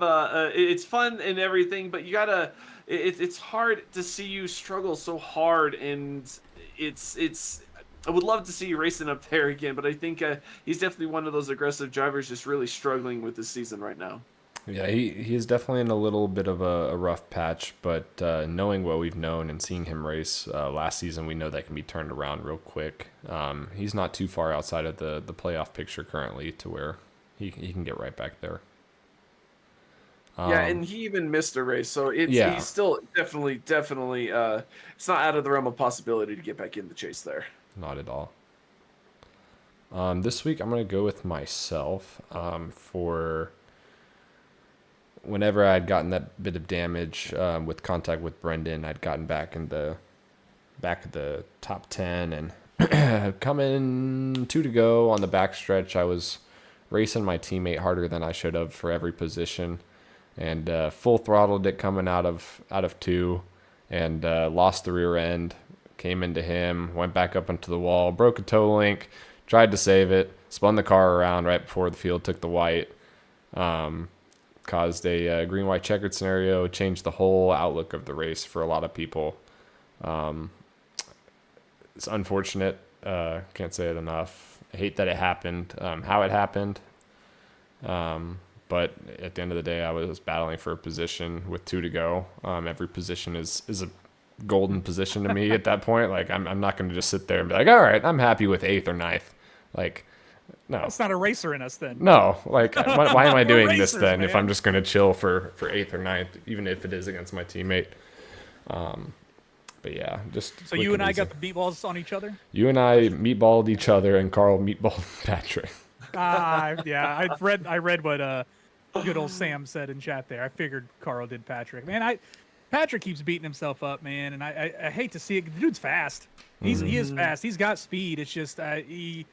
it's fun and everything, but you gotta. It's hard to see you struggle so hard, and it's. I would love to see you racing up there again, but I think he's definitely one of those aggressive drivers just really struggling with this season right now. Yeah, he is definitely in a little bit of a rough patch, but knowing what we've known and seeing him race last season, we know that can be turned around real quick. He's not too far outside of the playoff picture currently to where he can get right back there. Yeah, and he even missed a race, so he's still definitely it's not out of the realm of possibility to get back in the chase there. Not at all. This week I'm going to go with myself for whenever I'd gotten that bit of damage with contact with Brendan. I'd gotten back of the top 10 and coming 2 to go on the backstretch. I was racing my teammate harder than I should have for every position. And full throttled it coming out of 2 and lost the rear end, came into him, went back up into the wall, broke a toe link, tried to save it, spun the car around right before the field took the white, caused a green-white checkered scenario, changed the whole outlook of the race for a lot of people. It's unfortunate. Can't say it enough. I hate that it happened, how it happened. But at the end of the day, I was battling for a position with 2 to go. Every position is a golden position to me at that point. Like, I'm not going to just sit there and be like, all right, I'm happy with 8th or 9th. Like, no. It's not a racer in us then. No, like, why am I We're doing this racers, then if man. I'm just going to chill for 8th or 9th, even if it is against my teammate? But yeah, just. So you and I got the meatballs on each other? You and I meatballed each other, and Carl meatballed Patrick. Yeah, I read what good old Sam said in chat there. I figured Carl did Patrick. Man, Patrick keeps beating himself up, man, and I hate to see it. The dude's fast. He is fast. He's got speed. It's just he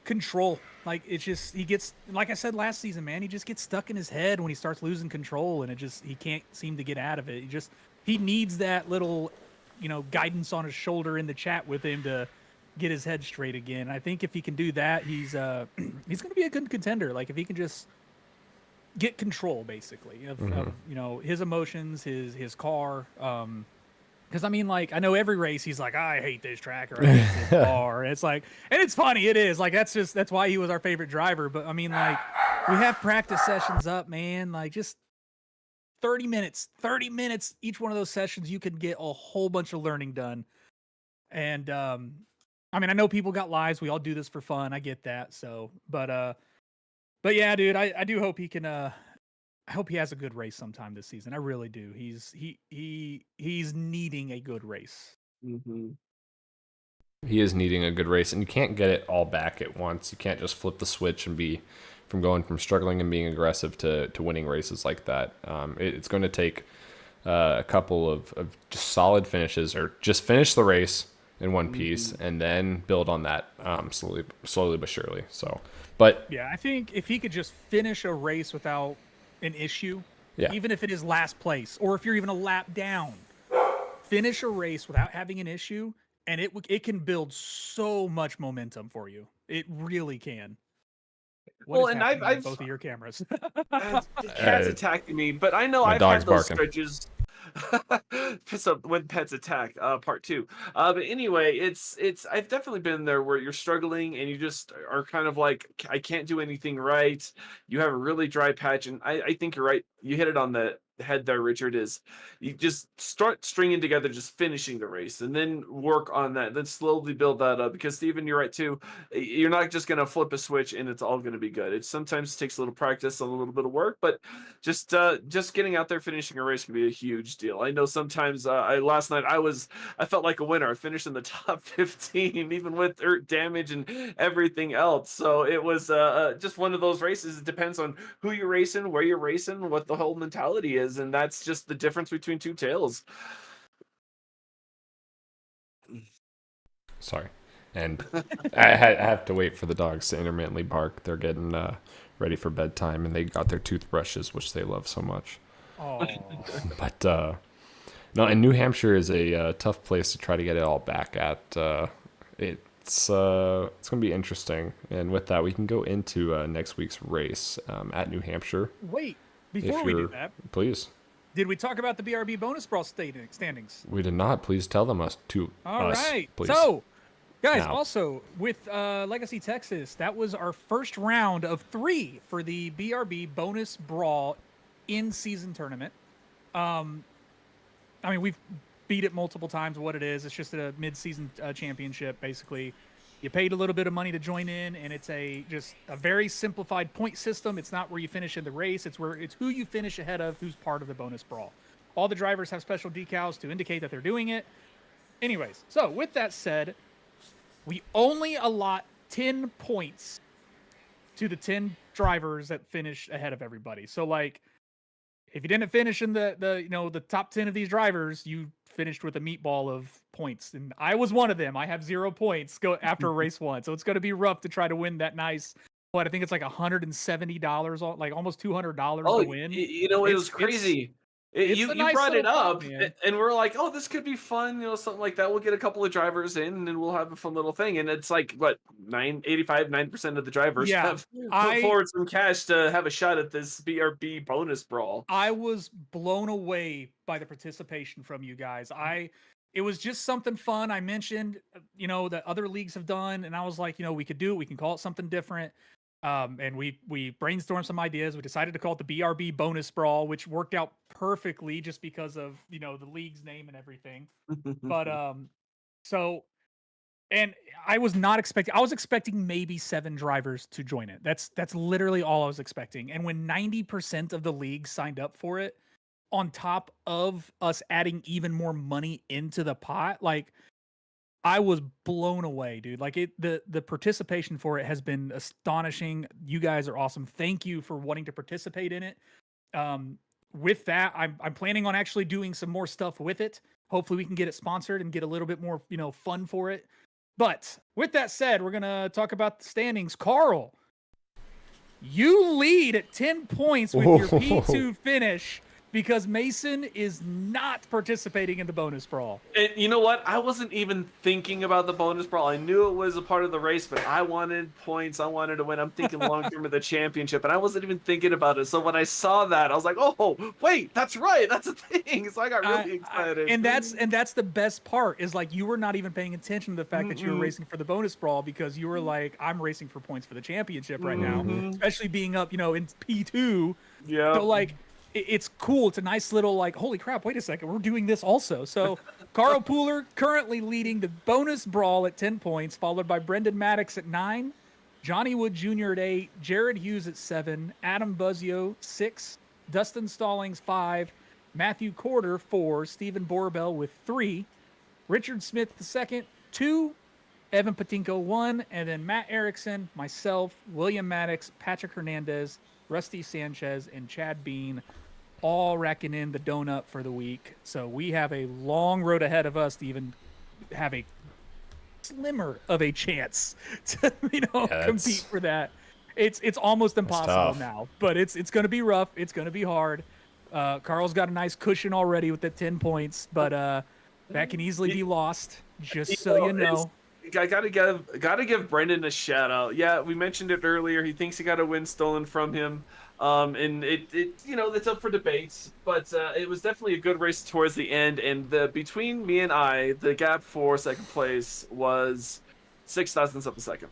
control. Like, it's just he gets, like I said last season, man, he just gets stuck in his head when he starts losing control, and he can't seem to get out of it. He needs that little, guidance on his shoulder in the chat with him to get his head straight again. I think if he can do that, he's going to be a good contender. Like, if he can just get control, basically, of his emotions, his car. Because I mean, like, I know every race he's like, I hate this track or I hate this car. It's like, and it's funny, it is like that's why he was our favorite driver. But I mean, like, we have practice sessions up, man. Like, just 30 minutes, each one of those sessions, you could get a whole bunch of learning done. And I mean, I know people got lives. We all do this for fun. I get that. So, but yeah, dude, I do hope he can. I hope he has a good race sometime this season. I really do. He's needing a good race. Mm-hmm. He is needing a good race, and you can't get it all back at once. You can't just flip the switch and be from going from struggling and being aggressive to winning races like that. It's going to take a couple of just solid finishes, or just finish the race in one piece and then build on that slowly but surely. So, but yeah, I think if he could just finish a race without an issue, even if it is last place or if you're even a lap down, finish a race without having an issue, and it can build so much momentum for you. It really can. Well, and I've both of your cameras. The cat's attacking me, but I know my I've dog's had those barking. stretches. Piss up when pets attack, part 2. But anyway, it's I've definitely been there where you're struggling and you just are kind of like, I can't do anything right. You have a really dry patch, and I think you're right. You hit it on the head there, Richard. Is you just start stringing together, just finishing the race, and then work on that, then slowly build that up. Because Steven, you're right too. You're not just gonna flip a switch and it's all gonna be good. It sometimes takes a little practice, a little bit of work, but just getting out there, finishing a race can be a huge deal. I know sometimes last night I felt like a winner. I finished in the top 15, even with earth damage and everything else. So it was just one of those races. It depends on who you're racing, where you're racing, what the whole mentality is, and that's just the difference between two tails. Sorry. And I have to wait for the dogs to intermittently bark. They're getting ready for bedtime, and they got their toothbrushes, which they love so much. Oh. But no, and New Hampshire is a tough place to try to get it all back at. It's going to be interesting. And with that, we can go into next week's race at New Hampshire. Wait, before we do that, please. Did we talk about the BRB bonus brawl standings? We did not. Please tell them us. All right. Please. So, guys, Now. also with Legacy Texas, that was our first round of 3 for the BRB bonus brawl in-season tournament. I mean, we've beat it multiple times. What it is, it's just a mid-season championship, basically. You paid a little bit of money to join in, and it's just a very simplified point system. It's not where you finish in the race. It's who you finish ahead of, who's part of the bonus brawl. All the drivers have special decals to indicate that they're doing it. Anyways, so with that said, we only allot 10 points to the 10 drivers that finish ahead of everybody. So, like, if you didn't finish in the top 10 of these drivers, you finished with a meatball of points, and I was one of them. I have 0 points after race 1, so it's going to be rough to try to win that nice. What I think it's like $170, like almost $200 to win. You know, it was crazy. It's You a nice brought it little up, prop, man. and we're like, oh, this could be fun, something like that. We'll get a couple of drivers in, and we'll have a fun little thing. And it's like what 9% of the drivers Yeah, have put I forward some cash to have a shot at this BRB bonus brawl. I was blown away by the participation from you guys. It was just something fun. I mentioned, that other leagues have done, and I was like, we could do it. We can call it something different. And we brainstormed some ideas. We decided to call it the BRB Bonus Brawl, which worked out perfectly just because of the league's name and everything. But so and I was not expecting. I was expecting maybe 7 drivers to join it. That's literally all I was expecting. And when 90% of the league signed up for it, on top of us adding even more money into the pot, like I was blown away, dude. Like the participation for it has been astonishing. You guys are awesome. Thank you for wanting to participate in it. With that, I'm planning on actually doing some more stuff with it. Hopefully we can get it sponsored and get a little bit more, fun for it. But with that said, we're gonna talk about the standings. Carl, you lead at 10 points with your P2 finish because Mason is not participating in the bonus brawl. And you know what? I wasn't even thinking about the bonus brawl. I knew it was a part of the race, but I wanted points. I wanted to win. I'm thinking long term of the championship, and I wasn't even thinking about it. So when I saw that, I was like, "Oh, wait, that's right. That's a thing." So I got really excited. And that's the best part is like you were not even paying attention to the fact that you were racing for the bonus brawl because you were like, "I'm racing for points for the championship right now," especially being up, in P2. Yeah. So like. It's cool. It's a nice little like, holy crap, wait a second, we're doing this also. So Carl Pooler currently leading the bonus brawl at 10 points, followed by Brendan Maddox at 9, Johnny Wood Jr. at 8, Jared Hughes at 7, Adam Buzzio 6, Dustin Stallings 5, Matthew Corder 4, Stephen Borbell with 3, Richard Smith the second 2, Evan Patinko 1, and then Matt Erickson, myself, William Maddox, Patrick Hernandez, Rusty Sanchez, and Chad Bean all racking in the donut for the week. So we have a long road ahead of us to even have a slimmer of a chance to compete for that. It's almost impossible now, but it's going to be rough. It's going to be hard. Carl's got a nice cushion already with the 10 points, but that can easily be lost. Just so you know. I gotta give Brendan a shout out. Yeah, we mentioned it earlier. He thinks he got a win stolen from him, and it's up for debates. But it was definitely a good race towards the end. And between me and the gap for second place was 0.06 of a second,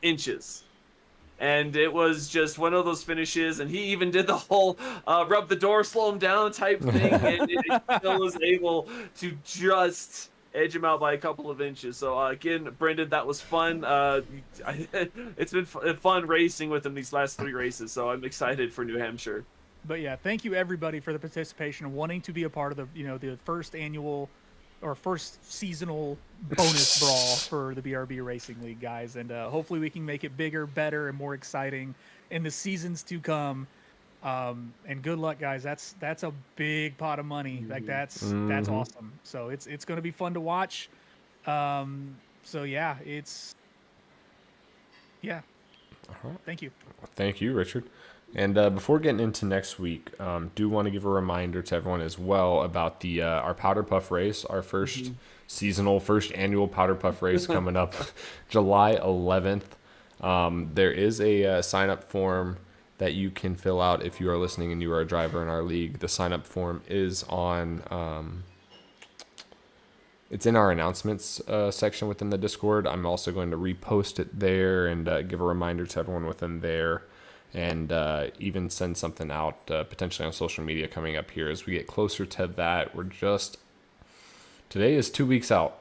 inches. And it was just one of those finishes, and he even did the whole rub the door, slow him down type thing, and he still was able to just edge him out by a couple of inches. So again, Brendan, that was fun. It's been fun racing with him these last 3 races, so I'm excited for New Hampshire. But yeah, thank you everybody for the participation and wanting to be a part of the first annual or first seasonal bonus brawl for the BRB Racing League, guys. And hopefully we can make it bigger, better, and more exciting in the seasons to come. And good luck, guys. That's a big pot of money. Like that's awesome. So it's going to be fun to watch. So yeah, Thank you. Thank you, Richard. And before getting into next week, do want to give a reminder to everyone as well about the our Powder Puff race, our first annual Powder Puff race coming up July 11th. There is a sign-up form that you can fill out if you are listening and you are a driver in our league. The sign-up form is on... it's in our announcements section within the Discord. I'm also going to repost it there and give a reminder to everyone within there, and even send something out potentially on social media coming up here as we get closer to that. Today is 2 weeks out.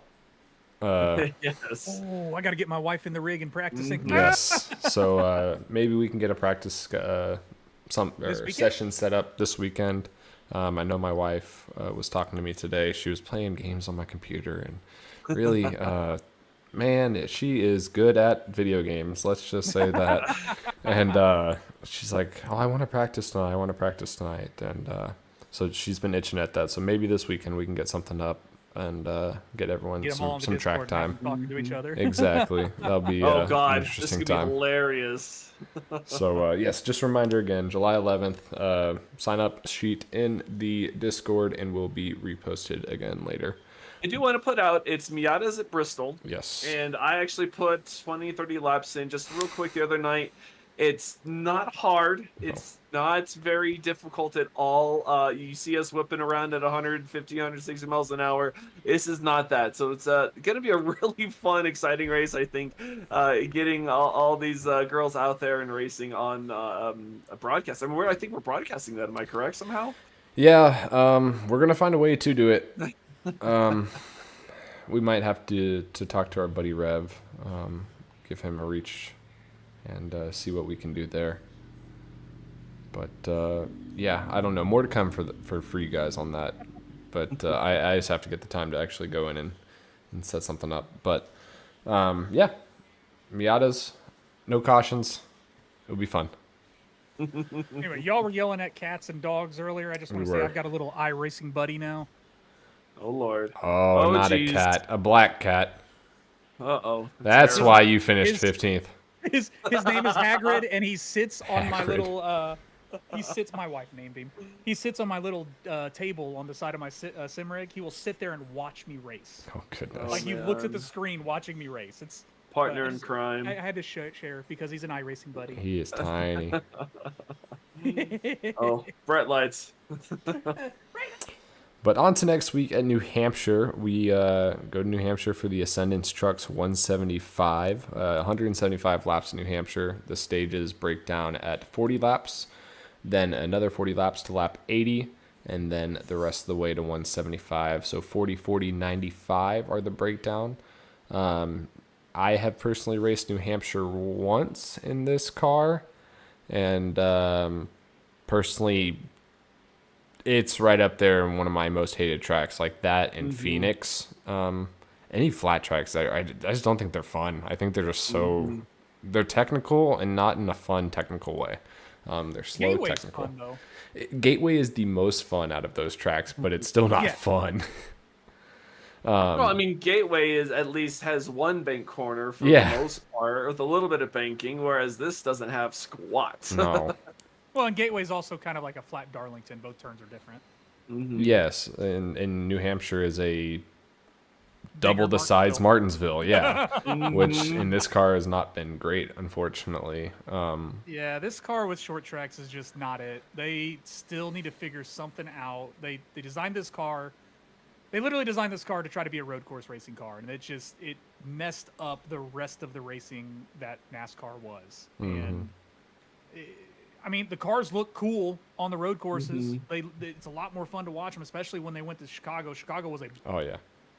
Yes. Oh, I got to get my wife in the rig and practicing. Yes. So maybe we can get a practice session set up this weekend. I know my wife was talking to me today. She was playing games on my computer, and really, man, she is good at video games. Let's just say that. And she's like, "Oh, I want to practice tonight. And so she's been itching at that. So maybe this weekend we can get something up. and get everyone Get them all some into track Discord and have time. them talking to each other. Exactly. That'll be Oh an God, this interesting could be time. hilarious. So yes, just a reminder again, July 11th, sign up sheet in the Discord and will be reposted again later. I do want to put out, it's Miatas at Bristol. Yes. And I actually put 20, 30 laps in just real quick the other night. It's not hard. It's not very difficult at all. You see us whipping around at 150, 160 miles an hour. This is not that. So it's going to be a really fun, exciting race, I think. Getting all these girls out there and racing on a broadcast. I mean, I think we're broadcasting that. Am I correct somehow? Yeah, we're going to find a way to do it. We might have to talk to our buddy Rev, give him a reach, and see what we can do there. But yeah, I don't know. More to come for you guys on that. But I just have to get the time to actually go in and set something up. But yeah, Miatas, no cautions. It'll be fun. Anyway, y'all were yelling at cats and dogs earlier. I just want We to say were. I've got a little iRacing buddy now. Oh, Lord. Oh, not geez. a cat, a black cat. Uh-oh. That's terrible. why you finished His- 15th. His name is Hagrid, and he sits on my Hagrid. little. My wife named him. He sits on my little table on the side of my sim rig. He will sit there and watch me race. Oh goodness. Like he looks at the man. screen watching me race. It's Partner I in just- crime. I had to share because he's an iRacing buddy. He is tiny. Oh, bright lights. But on to next week at New Hampshire. We go to New Hampshire for the Ascendance Trucks 175. 175 laps in New Hampshire. The stages break down at 40 laps, then another 40 laps to lap 80, and then the rest of the way to 175. So 40, 40, 95 are the breakdown. I have personally raced New Hampshire once in this car, and personally, it's right up there in one of my most hated tracks, like that in Phoenix. Any flat tracks, I just don't think they're fun. I think they're just so they're technical and not in a fun technical way. They're slow Gateway's technical. fun though. Gateway is the most fun out of those tracks, but it's still not Yeah. fun. Well, I mean, Gateway is at least has one bank corner for Yeah. the most part, with a little bit of banking, whereas this doesn't have squat. No. Well, and Gateway's also kind of like a flat Darlington. Both turns are different. Yes, and New Hampshire is a double the Bigger size Martinsville, yeah. Which in this car has not been great, unfortunately. Yeah, this car with short tracks is just not it. They still need to figure something out. They designed this car. They literally designed this car to try to be a road course racing car, and it messed up the rest of the racing that NASCAR was. And I mean, the cars look cool on the road courses. It's a lot more fun to watch them, especially when they went to Chicago. Chicago was Oh yeah.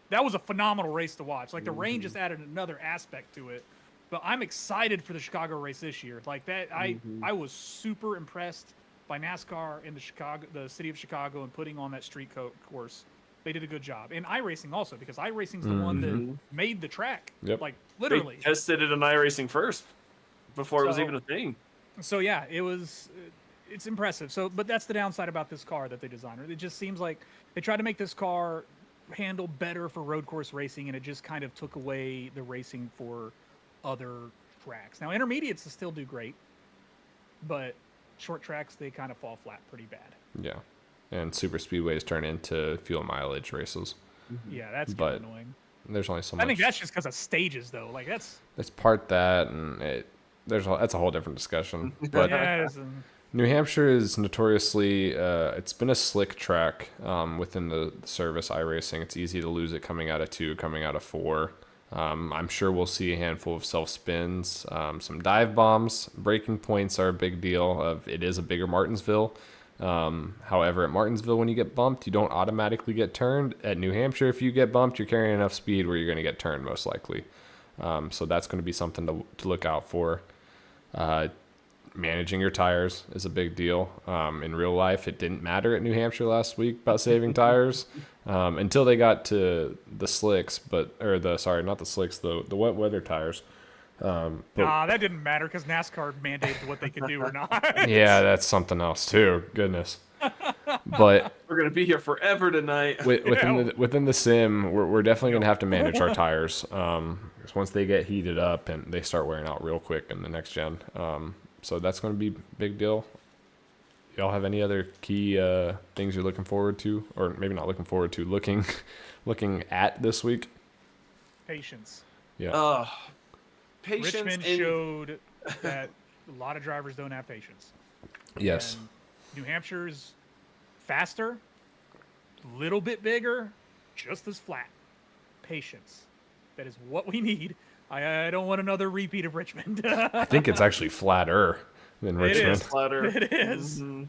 that was a phenomenal race to watch. Like the rain just added another aspect to it. But I'm excited for the Chicago race this year. Like that, I was super impressed by NASCAR in the city of Chicago, and putting on that street course. They did a good job. And iRacing also, because iRacing's the one that made the track. Yep. Like They literally. tested it in iRacing first before it was So- even a thing. So yeah, it's impressive. So, but that's the downside about this car that they designed. It just seems like they tried to make this car handle better for road course racing, and it just kind of took away the racing for other tracks. Now, intermediates still do great, but short tracks, they kind of fall flat pretty bad. Yeah. And super speedways turn into fuel mileage races. Yeah, that's But kind of annoying. There's only so much. I think that's just because of stages, though. Like that's It's part that, and that's a whole different discussion. But yes, New Hampshire is notoriously, it's been a slick track within the service iRacing. It's easy to lose it coming out of 2, coming out of 4. I'm sure we'll see a handful of self spins, some dive bombs. Breaking points are a big deal. It is a bigger Martinsville. However, at Martinsville, when you get bumped, you don't automatically get turned. At New Hampshire, if you get bumped, you're carrying enough speed where you're going to get turned most likely. So that's going to be something to look out for. Managing your tires is a big deal. In real life, it didn't matter at New Hampshire last week about saving tires until they got to the slicks, not the slicks, the wet weather tires. that didn't matter because NASCAR mandated what they could do or not. Yeah, that's something else too. Goodness. But We're gonna be here forever tonight. within the sim, we're definitely gonna have to manage our tires. 'Cause once they get heated up and they start wearing out real quick in the next gen. So that's gonna be a big deal. Y'all have any other key things you're looking forward to, or maybe not looking forward to, looking at this week? Patience. Yeah. Patience. Richmond showed that a lot of drivers don't have patience. Yes. And New Hampshire's faster, a little bit bigger, just as flat. Patience. That is what we need. I don't want another repeat of Richmond. I think it's actually flatter than It Richmond. is. Flatter. It is. Mhm.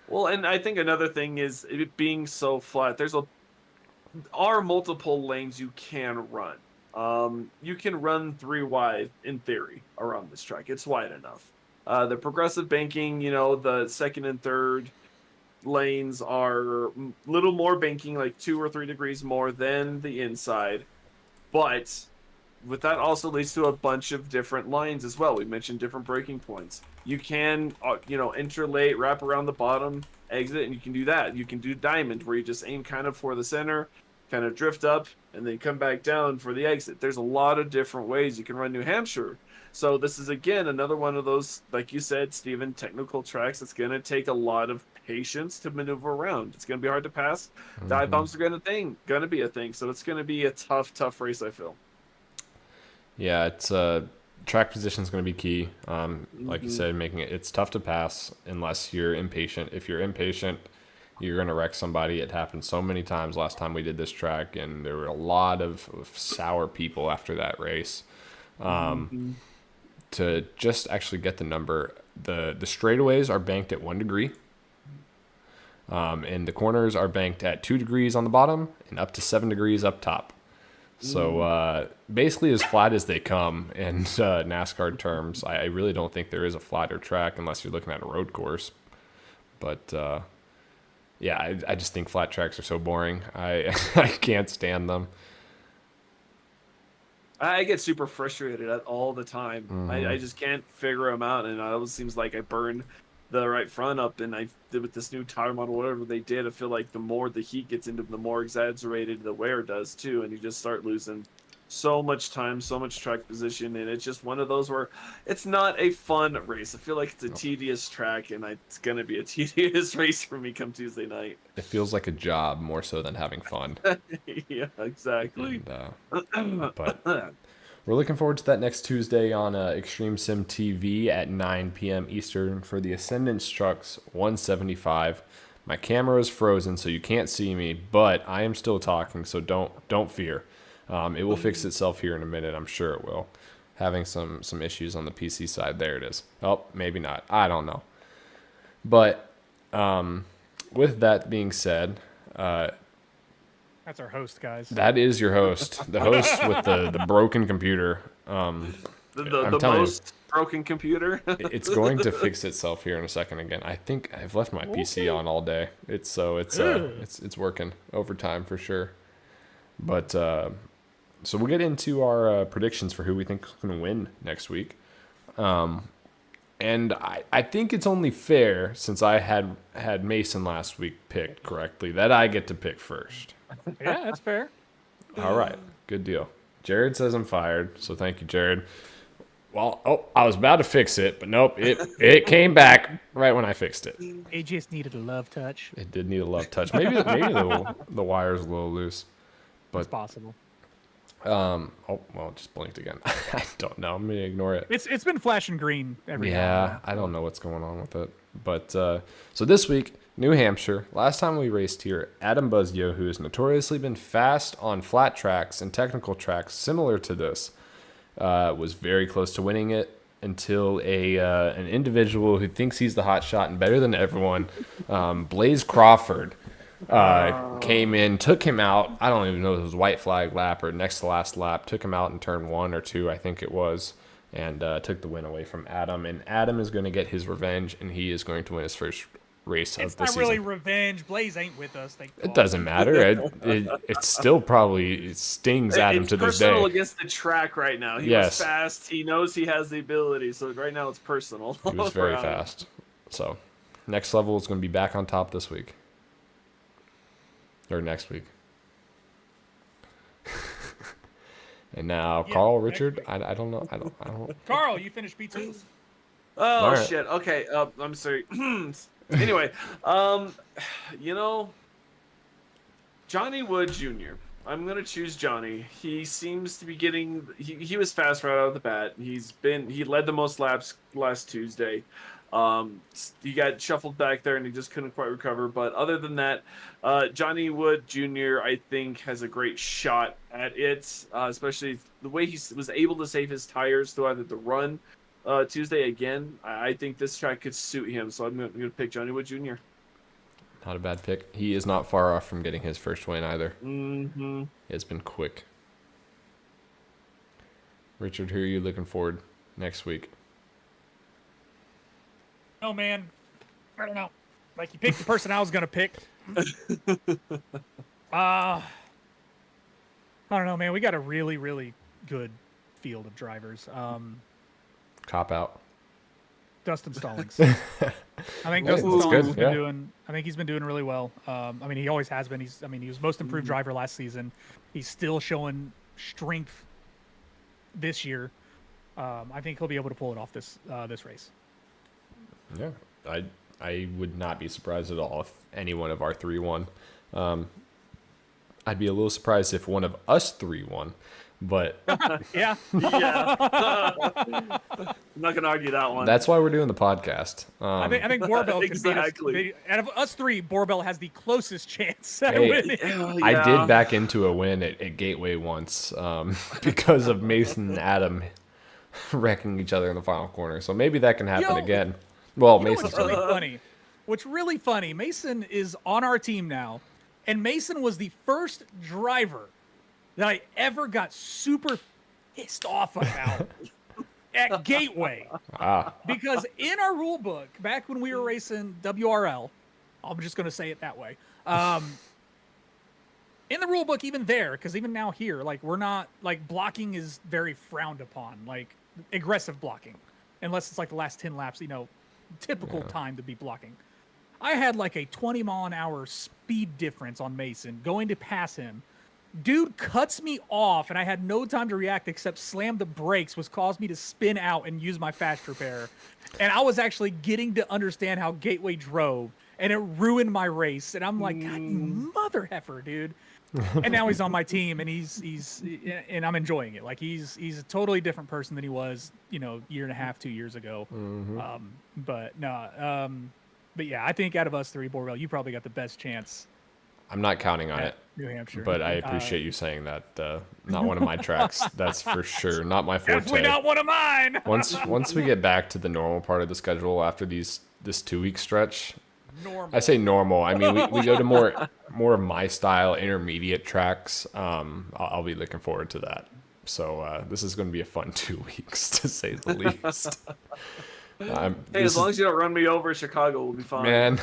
Well, and I think another thing is it being so flat. Are multiple lanes you can run. You can run 3 wide in theory around this track. It's wide enough. The progressive banking, the second and third lanes are a little more banking, like 2 or 3 degrees more than the inside. But with that also leads to a bunch of different lines as well. We mentioned different braking points. You can, interlate, wrap around the bottom, exit, and you can do that. You can do diamond, where you just aim kind of for the center, kind of drift up, and then come back down for the exit. There's a lot of different ways you can run New Hampshire. So this is, again, another one of those, like you said, Steven, technical tracks that's going to take a lot of patience to maneuver around. It's going to be hard to pass. Dive bombs are going to be a thing. So it's going to be a tough race, I feel. Yeah, it's track position is going to be key. Like you said, it's tough to pass unless you're impatient. If you're impatient, you're going to wreck somebody. It happened so many times last time we did this track, and there were a lot of sour people after that race. To just actually get the number, the straightaways are banked at 1 degree, and the corners are banked at 2 degrees on the bottom and up to 7 degrees up top. So basically as flat as they come in NASCAR terms. I really don't think there is a flatter track unless you're looking at a road course. But yeah, I just think flat tracks are so boring. I can't stand them. I get super frustrated at all the time. I just can't figure them out, and it always seems like I burn the right front up, and I did with this new tire model, whatever they did, I feel like the more the heat gets into them, the more exaggerated the wear does too, and you just start losing so much time, so much track position, and it's just one of those where it's not a fun race. I feel like it's a tedious track, and it's going to be a tedious race for me come Tuesday night. It feels like a job more so than having fun. Yeah, exactly. But we're looking forward to that next Tuesday on Extreme Sim TV at 9 p.m. Eastern for the Ascendance Trucks 175. My camera is frozen, so you can't see me, but I am still talking, so don't fear. It will fix itself here in a minute. I'm sure it will. Having some issues on the PC side. There it is. Oh, maybe not. I don't know. But with that being said, That's our host, guys. that is your host. The host with the broken computer. The telling you. most broken computer. It's going to fix itself here in a second again. I think I've left my PC on all day. It's working overtime for sure. But so we'll get into our predictions for who we think is going to win next week. And I think it's only fair, since I had Mason last week picked correctly, that I get to pick first. Yeah, that's fair. All right, good deal. Jared says I'm fired, so thank you, Jared. Well, I was about to fix it, but nope, it came back right when I fixed it. It just needed a love touch. It did need a love touch. Maybe the wire's a little loose. It's possible. Oh, well, it just blinked again. I don't know. I'm gonna ignore it. It's been flashing green every now and Yeah, then. I don't know what's going on with it. But so this week, New Hampshire. Last time we raced here, Adam Buzzio, who has notoriously been fast on flat tracks and technical tracks similar to this, was very close to winning it until an individual who thinks he's the hot shot and better than everyone, Blaze Crawford, came in, took him out. I don't even know if it was white flag lap or next to last lap. Took him out in turn 1 or 2, I think it was, and took the win away from Adam. And Adam is going to get his revenge, and he is going to win his first race It's of the not season. really revenge. Blaze ain't with us. Thank It God. doesn't matter. It still probably stings Adam It's to this personal day. against the track right now. He Yes. was fast. He knows he has the ability. So right now it's personal. He was very for Adam. fast. So Next Level is going to be back on top this week. Or next week. And now, Yeah, Carl, next Richard, week. I don't know. I don't. Carl, you finished B2? Oh All right. shit. Okay. I'm sorry. Anyway, you know, Johnny Wood Jr. I'm gonna choose Johnny. He seems to be getting. He was fast right out of the bat. He led the most laps last Tuesday. He got shuffled back there and he just couldn't quite recover. But other than that, Johnny Wood Jr. I think has a great shot at it, especially the way he was able to save his tires throughout the run Tuesday again. I think this track could suit him, so I'm gonna pick Johnny Wood Jr. Not a bad pick. He is not far off from getting his first win either. Mm-hmm. It's been quick. Richard, who are you looking forward next week? Oh man, I don't know. Like you picked the person I was gonna pick. I don't know, man. We got a really, really good field of drivers. Cop out. Dustin Stallings. I think Dustin Ooh, Stallings has good, been yeah. doing. I think he's been doing really well. I mean, he always has been. He was most improved driver last season. He's still showing strength this year. I think he'll be able to pull it off this race. Yeah, I would not be surprised at all if any one of our three won. I'd be a little surprised if one of us three won, but Yeah. Yeah. I'm not gonna argue that one. that's why we're doing the podcast. I think Borbell could Exactly. beat us. Out of us three, Borbell has the closest chance at Hey, winning. Hell I yeah. did back into a win at Gateway once because of Mason and Adam wrecking each other in the final corner. So maybe that can happen Yo, again. Well, You know Mason's what's really winning. funny? What's really funny, Mason is on our team now, and Mason was the first driver that I ever got super pissed off about at Gateway. Because in our rule book, back when we were racing WRL, I'm just going to say it that way. In the rule book, even there, because even now here, like we're not like blocking is very frowned upon, like aggressive blocking, unless it's like the last 10 laps, typical time to be blocking. I had like a 20-mile-an-hour speed difference on Mason going to pass him. Dude cuts me off, and I had no time to react except slam the brakes, which caused me to spin out and use my fast repair. And I was actually getting to understand how Gateway drove, and it ruined my race. And I'm like, God, you mother heifer, dude. And now he's on my team, and and I'm enjoying it. Like he's a totally different person than he was, year and a half, 2 years ago. But yeah, I think out of us three, Borbell, you probably got the best chance I'm not counting on at it, New Hampshire. but I appreciate you saying that. Not one of my tracks, that's for sure. Not my forte. Definitely not one of mine. Once we get back to the normal part of the schedule after this 2-week stretch, Normal. I say normal. I mean, we go to more of my style intermediate tracks. I'll be looking forward to that. So this is going to be a fun 2 weeks to say the least. Hey, as long as you don't run me over, Chicago will be fine. Man,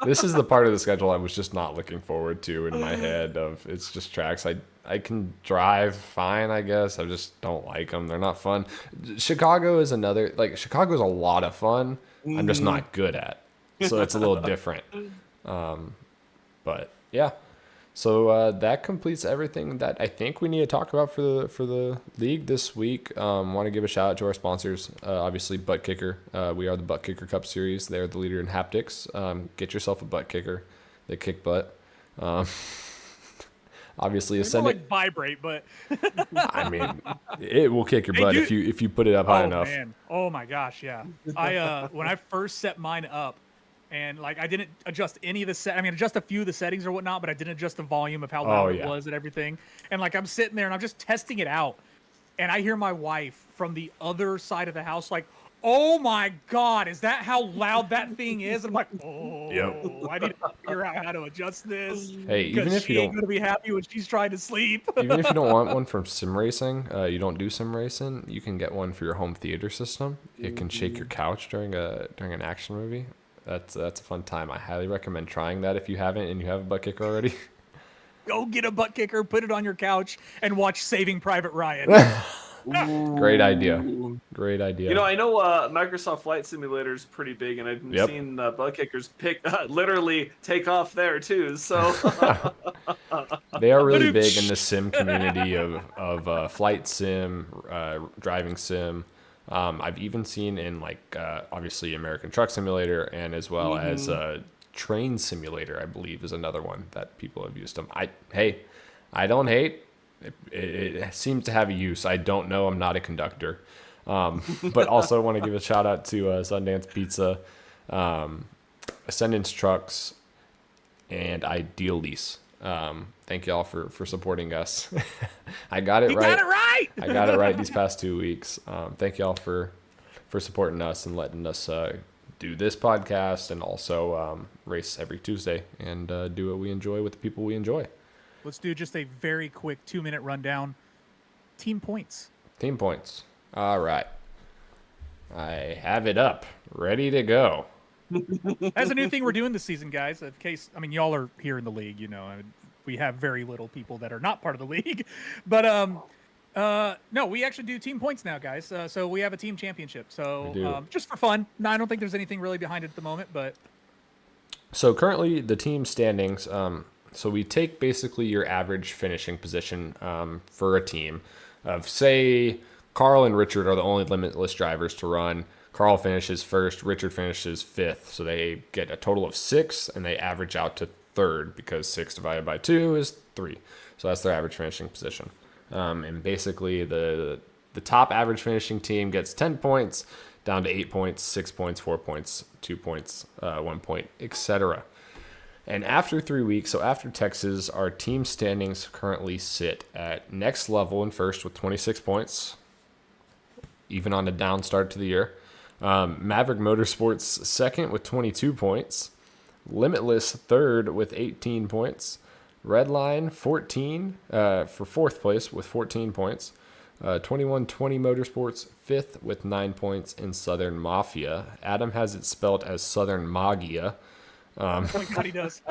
this is the part of the schedule I was just not looking forward to in my head. Of it's just tracks I can drive fine, I guess. I just don't like them. They're not fun. Chicago is another Chicago's a lot of fun. I'm just not good at. So it's a little different. But yeah. So that completes everything that I think we need to talk about for the league this week. Want to give a shout out to our sponsors, obviously Butt Kicker. We are the Butt Kicker Cup Series. They're the leader in haptics. Get yourself a butt kicker. They kick butt. Obviously, They more like vibrate, but I mean, it will kick your They butt do- if you put it up high enough. Man. Oh my gosh, yeah. I when I first set mine up, and I didn't adjust any of the adjust a few of the settings or whatnot, but I didn't adjust the volume of how loud yeah. it was and everything. And I'm sitting there and I'm just testing it out, and I hear my wife from the other side of the house like, "Oh my God, is that how loud that thing is?" I'm like, "Oh, Yep. I need to figure out how to adjust this." Hey, even Because if she you ain't don't gonna be happy when she's trying to sleep. even if you don't want one from sim racing, you don't do sim racing, you can get one for your home theater system. It can shake your couch during an action movie. That's a fun time. I highly recommend trying that if you haven't and you have a butt kicker already. Go get a butt kicker, put it on your couch, and watch Saving Private Ryan. Great idea. Ooh. Great idea. You know, I know Microsoft Flight Simulator is pretty big, and I've Yep. seen butt kickers literally take off there too. So They are really big in the sim community of flight sim, driving sim. I've even seen in like obviously American Truck Simulator, and as well as Train Simulator, I believe, is another one that people have used them. I don't hate. It seems to have a use. I don't know. I'm not a conductor. But also want to give a shout out to Sundance Pizza, Ascendance Trucks, and Ideal Lease. Thank y'all for supporting us. I got it You right. got it right. I got it right these past 2 weeks. Thank y'all for supporting us and letting us do this podcast, and also race every Tuesday and do what we enjoy with the people we enjoy. Let's do just a very quick 2-minute rundown. Team points. Team points. All right. I have it up, ready to go. That's a new thing we're doing this season, guys. In case, I mean, y'all are here in the league, you know, we have very little people that are not part of the league, but no, we actually do team points now, guys. So we have a team championship. We do. So just for fun. No, I don't think there's anything really behind it at the moment, but So currently the team standings. So we take basically your average finishing position for a team of, say, Carl and Richard are the only limitless drivers to run. Carl finishes first, Richard finishes fifth. So they get a total of 6, and they average out to third because 6 divided by 2 is 3. So that's their average finishing position. And basically the top average finishing team gets 10 points, down to 8 points, 6 points, 4 points, 2 points, 1 point, etc. And after 3 weeks, so after Texas, our team standings currently sit at Next Level in first with 26 points, even on a down start to the year. Maverick Motorsports second with 22 points. Limitless third with 18 points. Redline 14 for fourth place with 14 points. 2120 Motorsports fifth with 9 points. In Southern Mafia, Adam has it spelled as Southern Magia. like what he does.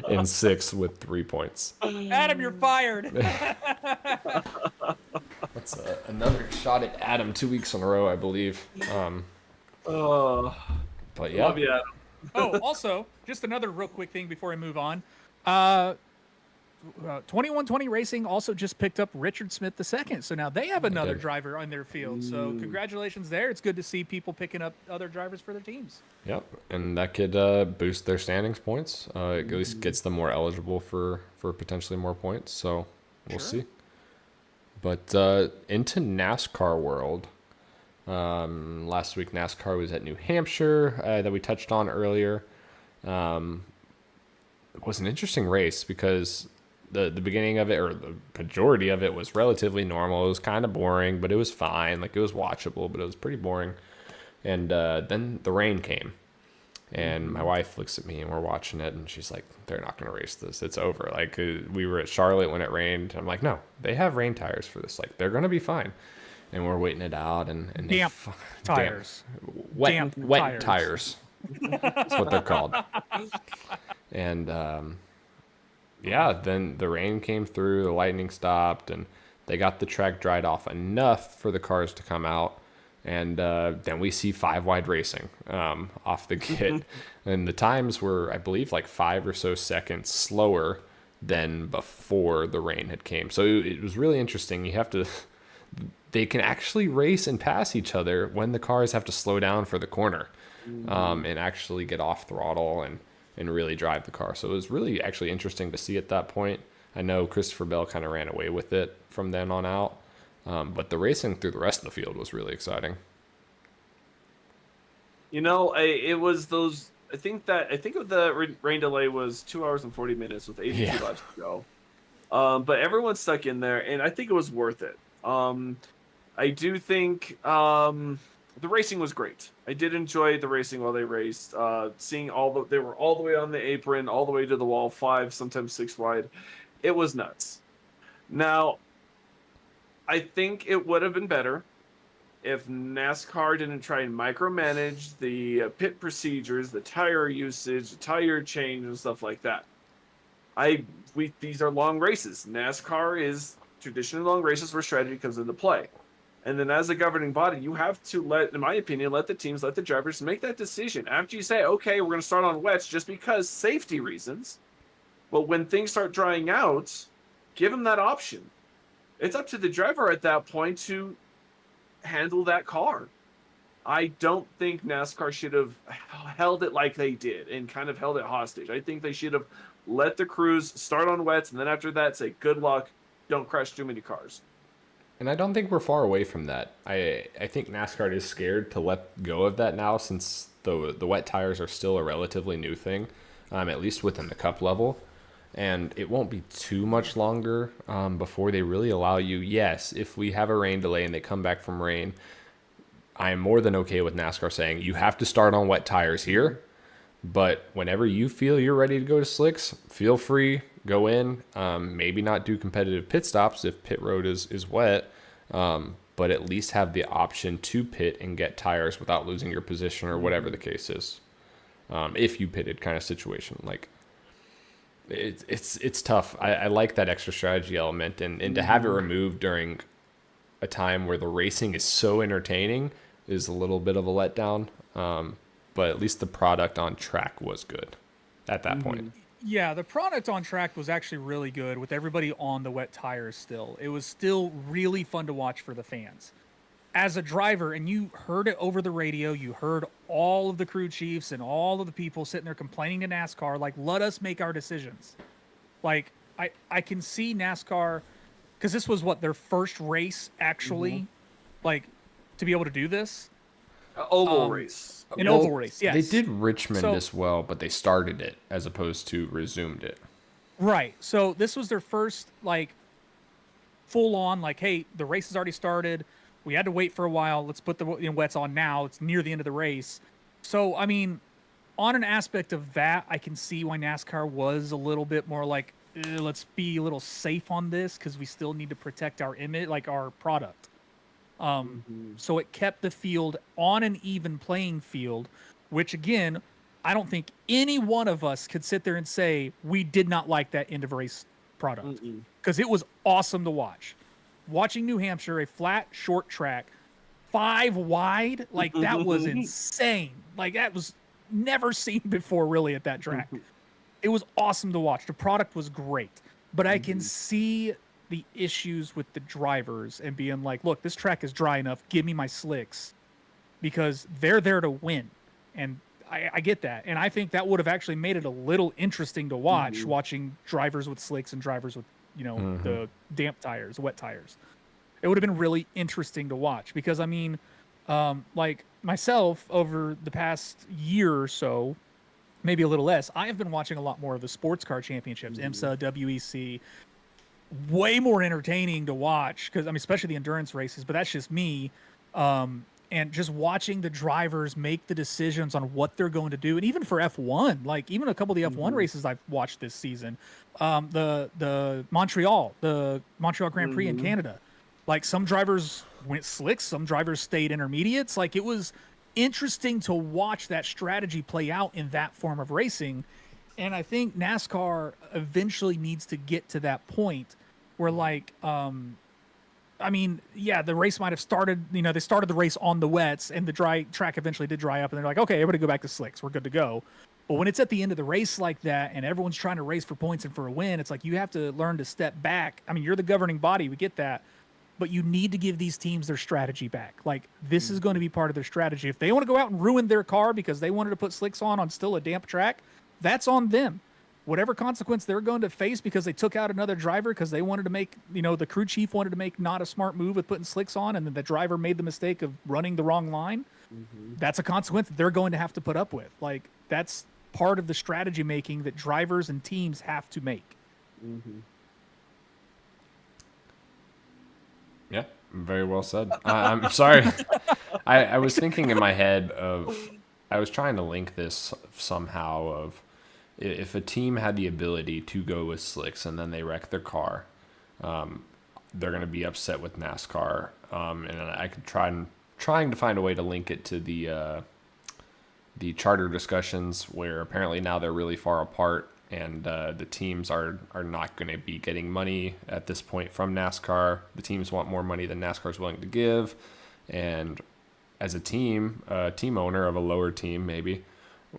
In sixth with 3 points. Adam, you're fired. That's another shot at Adam 2 weeks in a row, I believe. But yeah, love you, Adam. Oh, also, just another real quick thing before I move on. 2120 Racing also just picked up Richard Smith II. So now they have another did. driver on their field. So congratulations there. It's good to see people picking up other drivers for their teams. yep, and that could boost their standings points. At least gets them more eligible for potentially more points. So we'll see. But into NASCAR world. Last week NASCAR was at New Hampshire that we touched on earlier. It was an interesting race because the beginning of it, or the majority of it, was relatively normal. It was kind of boring, but it was fine. Like, it was watchable, but it was pretty boring. And then the rain came, and my wife looks at me, and we're watching it, and she's like, "They're not going to race this. It's over." Like, we were at Charlotte when it rained. I'm like, "No, they have rain tires for this. Like, they're going to be fine." And we're waiting it out, and Damp tires. wet Damp wet tires. tires. That's what they're called. And yeah, then the rain came through, the lightning stopped, and they got the track dried off enough for the cars to come out. And then we see 5 wide racing off the get. And the times were, I believe, like 5 or so seconds slower than before the rain had came. So it was really interesting. You have to... They can actually race and pass each other when the cars have to slow down for the corner, and actually get off throttle and really drive the car. So it was really actually interesting to see at that point. I know Christopher Bell kind of ran away with it from then on out, but the racing through the rest of the field was really exciting. You know, it was those. I think the rain delay was 2 hours and 40 minutes with 82 laps to go. But everyone stuck in there, and I think it was worth it. I do think the racing was great. I did enjoy the racing while they raced. Seeing they were all the way on the apron, all the way to the wall, 5, sometimes 6 wide. It was nuts. Now, I think it would have been better if NASCAR didn't try and micromanage the pit procedures, the tire usage, the tire change, and stuff like that. These are long races. NASCAR is traditionally long races where strategy comes into play. And then as a governing body, you have to let, in my opinion, let the teams, let the drivers make that decision. After you say, okay, we're going to start on wets just because safety reasons. But when things start drying out, give them that option. It's up to the driver at that point to handle that car. I don't think NASCAR should have held it like they did and kind of held it hostage. I think they should have let the crews start on wets and then after that say, good luck, don't crash too many cars. And I don't think we're far away from that. I think NASCAR is scared to let go of that now, since the wet tires are still a relatively new thing, at least within the Cup level. And it won't be too much longer before they really allow you. Yes, if we have a rain delay and they come back from rain, I am more than okay with NASCAR saying you have to start on wet tires here. But whenever you feel you're ready to go to slicks, feel free, go in. Maybe not do competitive pit stops if pit road is wet, but at least have the option to pit and get tires without losing your position or whatever the case is. If you pitted kind of situation, like it's tough. I like that extra strategy element, and to have it removed during a time where the racing is so entertaining is a little bit of a letdown. But at least the product on track was good at that point. Yeah, the product on track was actually really good with everybody on the wet tires still. It was still really fun to watch for the fans. As a driver, and you heard it over the radio, you heard all of the crew chiefs and all of the people sitting there complaining to NASCAR, like, let us make our decisions. Like, I can see NASCAR, because this was what, their first race actually, like, to be able to do this? Oval race. An oval race, yes. They did Richmond So- as well, but they started it as opposed to resumed it. Right. So this was their first, like, full on, like, hey, the race has already started. We had to wait for a while. Let's put the wets on now. It's near the end of the race. So, I mean, on an aspect of that, I can see why NASCAR was a little bit more like, let's be a little safe on this because we still need to protect our image, like our product. So it kept the field on an even playing field, which again, I don't think any one of us could sit there and say we did not like that end of race product because it was awesome to watch. Watching New Hampshire, a flat, short track, 5 wide, like that was insane. Like that was never seen before really at that track. It was awesome to watch. The product was great, but I can see the issues with the drivers and being like, look, this track is dry enough. Give me my slicks because they're there to win. And I get that. And I think that would have actually made it a little interesting to watch, watching drivers with slicks and drivers with, the damp tires, wet tires. It would have been really interesting to watch because, I mean, like myself over the past year or so, maybe a little less, I have been watching a lot more of the sports car championships, IMSA, WEC, way more entertaining to watch because, I mean, especially the endurance races, but that's just me. And just watching the drivers make the decisions on what they're going to do. And even for F1, like even a couple of the F1 races I've watched this season, the Montreal Grand Prix in Canada, like some drivers went slicks, some drivers stayed intermediates. Like it was interesting to watch that strategy play out in that form of racing. And I think NASCAR eventually needs to get to that point where, like, I mean, yeah, the race might have started, they started the race on the wets and the dry track eventually did dry up and they're like, okay, everybody go back to slicks. We're good to go. But when it's at the end of the race like that and everyone's trying to race for points and for a win, it's like you have to learn to step back. I mean, you're the governing body. We get that. But you need to give these teams their strategy back. Like, this is going to be part of their strategy. If they want to go out and ruin their car because they wanted to put slicks on still a damp track, that's on them. Whatever consequence they're going to face because they took out another driver because they wanted to make, the crew chief wanted to make not a smart move with putting slicks on and then the driver made the mistake of running the wrong line. That's a consequence that they're going to have to put up with. Like, that's part of the strategy making that drivers and teams have to make. Yeah, very well said. I'm sorry. I was thinking in my head I was trying to link this somehow of if a team had the ability to go with slicks and then they wreck their car, they're going to be upset with NASCAR. And I could trying to find a way to link it to the charter discussions where apparently now they're really far apart and the teams are not going to be getting money at this point from NASCAR. The teams want more money than NASCAR is willing to give, and as a team owner of a lower team, maybe,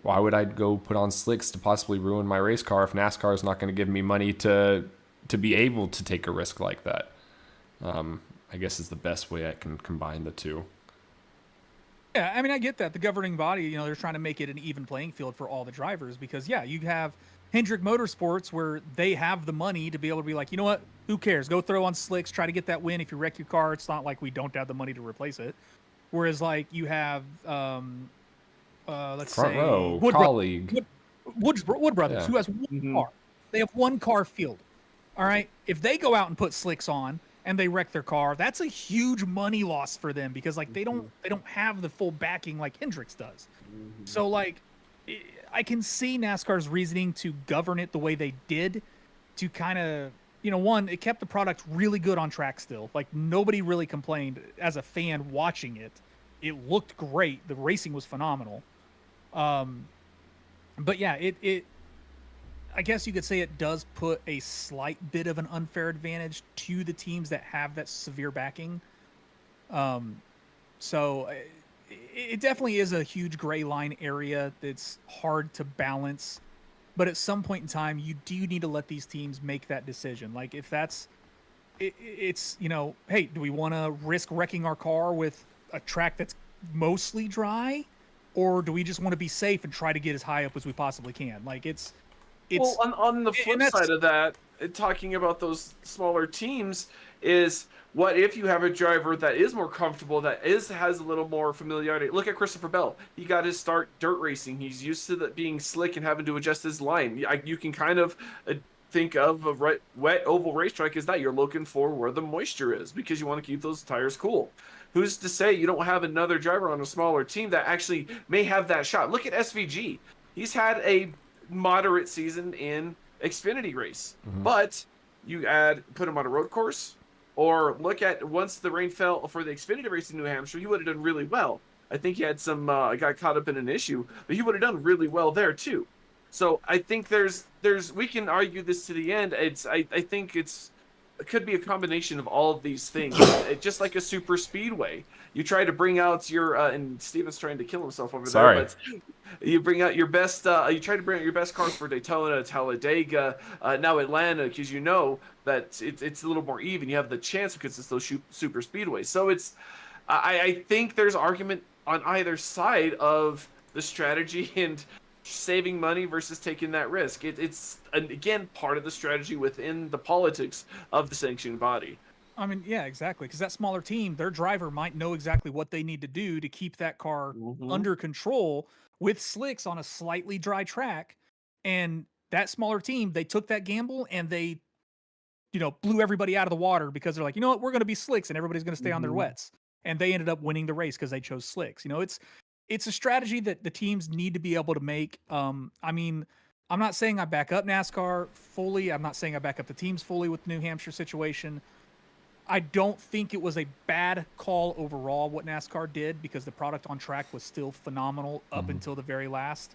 why would I go put on slicks to possibly ruin my race car if NASCAR is not going to give me money to be able to take a risk like that? I guess is the best way I can combine the two. Yeah, I mean, I get that. The governing body, you know, they're trying to make it an even playing field for all the drivers because, yeah, you have Hendrick Motorsports where they have the money to be able to be like, you know what, who cares? Go throw on slicks, try to get that win. If you wreck your car, it's not like we don't have the money to replace it. Whereas, like, you have, let's Front say, row, colleague. Wood Brothers, Yeah. who has one car. They have one car field. All right. If they go out and put slicks on and they wreck their car, that's a huge money loss for them because like they don't have the full backing like Hendricks does. So like I can see NASCAR's reasoning to govern it the way they did to kind of, you know, one, it kept the product really good on track still. Like nobody really complained as a fan watching it. It looked great. The racing was phenomenal. But yeah, it I guess you could say it does put a slight bit of an unfair advantage to the teams that have that severe backing. So it definitely is a huge gray line area that's hard to balance. But at some point in time, you do need to let these teams make that decision. Like if that's, it's, you know, hey, do we want to risk wrecking our car with a track that's mostly dry? Or do we just want to be safe and try to get as high up as we possibly can? Like it's well, on the flip side of that, talking about those smaller teams is what if you have a driver that is more comfortable, that has a little more familiarity. Look at Christopher Bell. He got his start dirt racing. He's used to being slick and having to adjust his line. You can kind of think of a wet oval racetrack as that. You're looking for where the moisture is because you want to keep those tires cool. Who's to say you don't have another driver on a smaller team that actually may have that shot? Look at SVG. He's had a moderate season in Xfinity race, but you put him on a road course, or look at once the rain fell for the Xfinity race in New Hampshire, he would have done really well. I think he had some got caught up in an issue, but he would have done really well there too. So I think there's we can argue this to the end. I think it could be a combination of all of these things. Just like a super speedway, you try to bring out your and Steven's trying to kill himself over there. But you bring out your best. You try to bring out your best cars for Daytona, Talladega, now Atlanta, because you know that it's a little more even. You have the chance because it's those super speedways. So it's. I think there's argument on either side of the strategy and saving money versus taking that risk. It's again part of the strategy within the politics of the sanctioning body. I mean, yeah, exactly. Because that smaller team, their driver might know exactly what they need to do to keep that car under control with slicks on a slightly dry track. And that smaller team, they took that gamble and they, you know, blew everybody out of the water because they're like, you know what, we're going to be slicks and everybody's going to stay on their wets. And they ended up winning the race because they chose slicks. You know, it's a strategy that the teams need to be able to make. I mean, I'm not saying I back up NASCAR fully. I'm not saying I back up the teams fully with the New Hampshire situation. I don't think it was a bad call overall what NASCAR did because the product on track was still phenomenal up until the very last.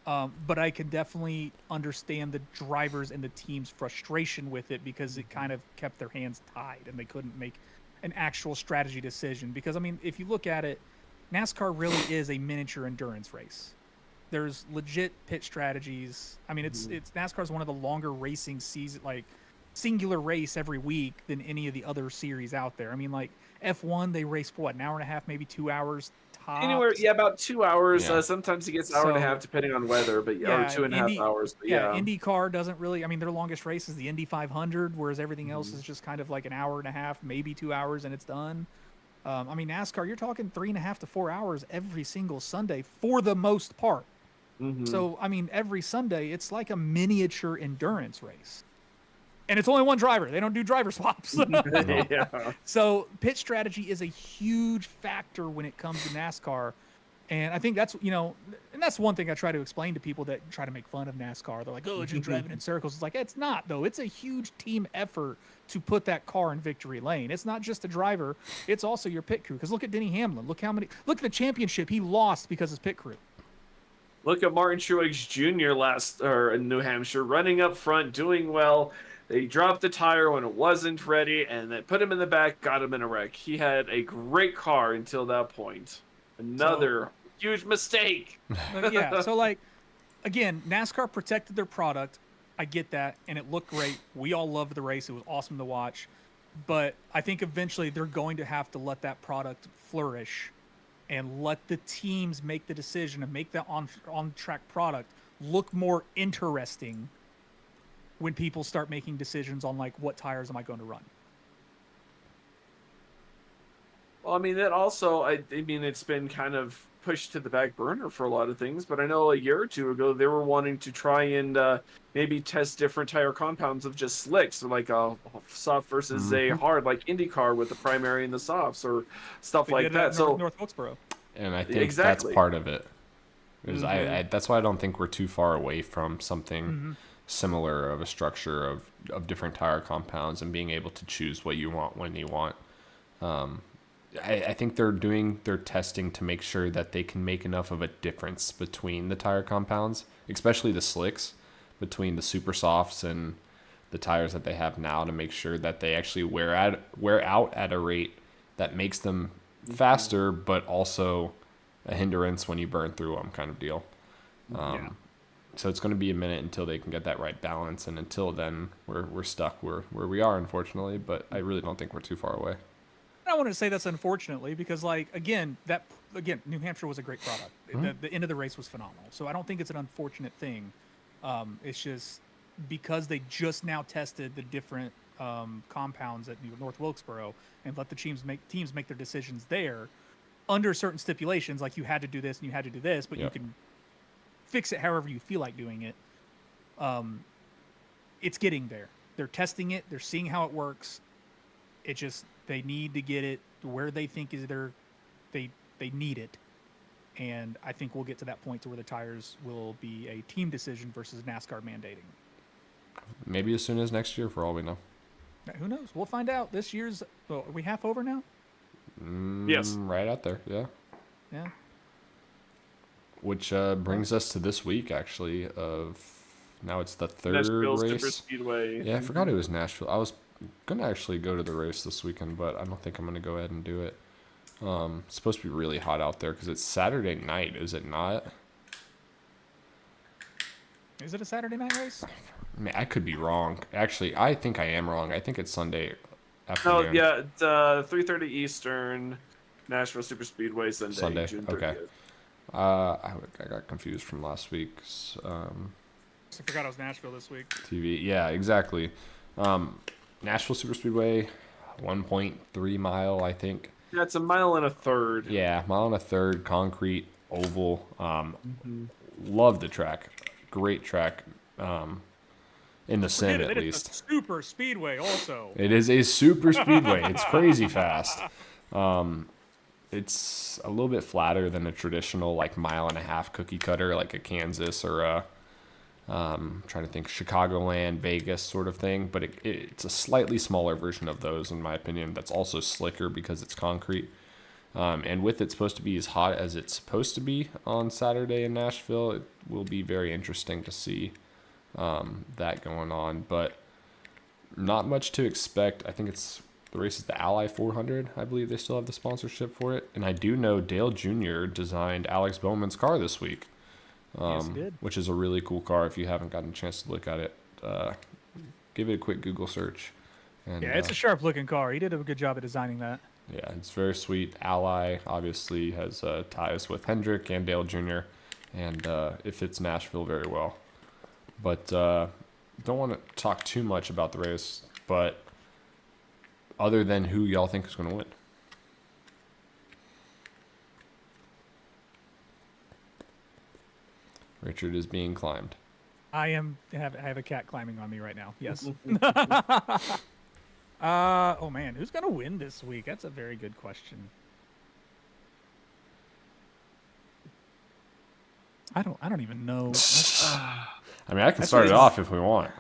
But I can definitely understand the drivers and the team's frustration with it because it kind of kept their hands tied and they couldn't make an actual strategy decision. Because, I mean, if you look at it, NASCAR really is a miniature endurance race. There's legit pit strategies. I mean, it's NASCAR is one of the longer racing season, like singular race every week than any of the other series out there. I mean, like F1, they race for what, an hour and a half, maybe 2 hours tops? Anywhere, yeah, about 2 hours. Yeah. Sometimes it gets an hour and a half depending on weather, but or 2.5 hours. But IndyCar doesn't really. I mean, their longest race is the Indy 500, whereas everything else is just kind of like an hour and a half, maybe 2 hours, and it's done. I mean, NASCAR, you're talking 3.5 to 4 hours every single Sunday for the most part. So, I mean, every Sunday, it's like a miniature endurance race. And it's only one driver. They don't do driver swaps. So pit strategy is a huge factor when it comes to NASCAR. And I think that's, you know, and that's one thing I try to explain to people that try to make fun of NASCAR. They're like, oh, it's just driving in circles. It's like, it's not, though. It's a huge team effort to put that car in victory lane. It's not just a driver. It's also your pit crew. Because look at Denny Hamlin. Look at the championship he lost because of his pit crew. Look at Martin Truex Jr. In New Hampshire, running up front, doing well. They dropped the tire when it wasn't ready, and they put him in the back, got him in a wreck. He had a great car until that point. Another huge mistake. Yeah, so like, again, NASCAR protected their product. I get that, and it looked great. We all loved the race. It was awesome to watch. But I think eventually they're going to have to let that product flourish and let the teams make the decision and make that on-track product look more interesting when people start making decisions on, like, what tires am I going to run. Well, I mean, that also, I mean, it's been kind of pushed to the back burner for a lot of things, but I know a year or two ago they were wanting to try and maybe test different tire compounds of just slicks, so like a soft versus a hard, like IndyCar with the primary and the softs or stuff They like did that. at So, North Wilkesboro. And I think Exactly. that's part of it. Is Mhm. I that's why I don't think we're too far away from something similar of a structure of different tire compounds and being able to choose what you want when you want. I think they're doing their testing to make sure that they can make enough of a difference between the tire compounds, especially the slicks, between the super softs and the tires that they have now, to make sure that they actually wear out at a rate that makes them faster, but also a hindrance when you burn through them, kind of deal. Yeah. So it's going to be a minute until they can get that right balance, and until then, we're stuck where we are, unfortunately. But I really don't think we're too far away. I want to say that's unfortunately because, like, again, New Hampshire was a great product. The end of the race was phenomenal. So I don't think it's an unfortunate thing. It's just because they just now tested the different compounds at North Wilkesboro and let the teams make their decisions there under certain stipulations, like you had to do this and you had to do this, but you Yep. can fix it however you feel like doing it. It's getting there. They're testing it. They're seeing how it works. It just, they need to get it where they think is they need it. And I think we'll get to that point to where the tires will be a team decision versus NASCAR mandating. Maybe as soon as next year, for all we know. Now, who knows? We'll find out. This year's, are we half over now? Yes. Right out there, yeah. Yeah. Which brings us to this week, actually. Now it's the third Nashville Super race. Speedway. Yeah, I forgot it was Nashville. I was gonna actually go to the race this weekend, but I don't think I'm gonna go ahead and do it. It's supposed to be really hot out there because it's Saturday night, is it not? Is it a Saturday night race? I mean, I could be wrong. Actually, I think I am wrong. I think it's Sunday No, afternoon. yeah, it's 3:30 Eastern, Nashville Super Speedway, Sunday, June 30th. Okay. I got confused from last week's I forgot it was Nashville this week. TV. Yeah, exactly. Nashville Super Speedway, 1.3 mile, I think. Yeah, it's a mile and a third. Yeah, mile and a third, concrete, oval. Love the track. Great track. In the sim, at least. It's a super speedway also. It is a super speedway. It's crazy fast. It's a little bit flatter than a traditional like mile and a half cookie cutter, like a Kansas or a trying to think Chicagoland, Vegas sort of thing. But it's a slightly smaller version of those, in my opinion. That's also slicker because it's concrete. And with it supposed to be as hot as it's supposed to be on Saturday in Nashville, it will be very interesting to see that going on. But not much to expect. I think the race is the Ally 400. I believe they still have the sponsorship for it. And I do know Dale Jr. designed Alex Bowman's car this week, Yes, he did. which is a really cool car. If you haven't gotten a chance to look at it, give it a quick Google search. And, Yeah, it's a sharp looking car. He did a good job at designing that. yeah, it's very sweet. Ally obviously has ties with Hendrick and Dale Jr., and it fits Nashville very well. But don't want to talk too much about the race, but other than who y'all think is going to win. Richard is being climbed. I have a cat climbing on me right now. Yes. Oh man, who's gonna win this week? That's a very good question. I don't even know. I mean, I can That's start what it it is. off if we want.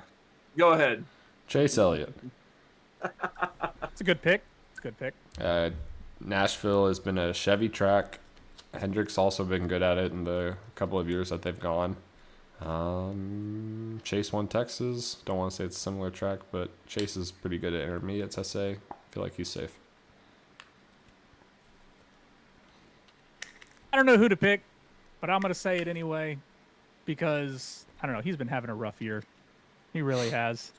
Go ahead. Chase Elliott. It's a good pick. It's a good pick. Nashville has been a Chevy track Hendrick's also been good at it in the couple of years that they've gone. Chase won Texas. Don't want to say it's a similar track, but Chase is pretty good at intermediates, I say. Feel like he's safe. I don't know who to pick, but I'm going to say it anyway because, I don't know, he's been having a rough year. He really has.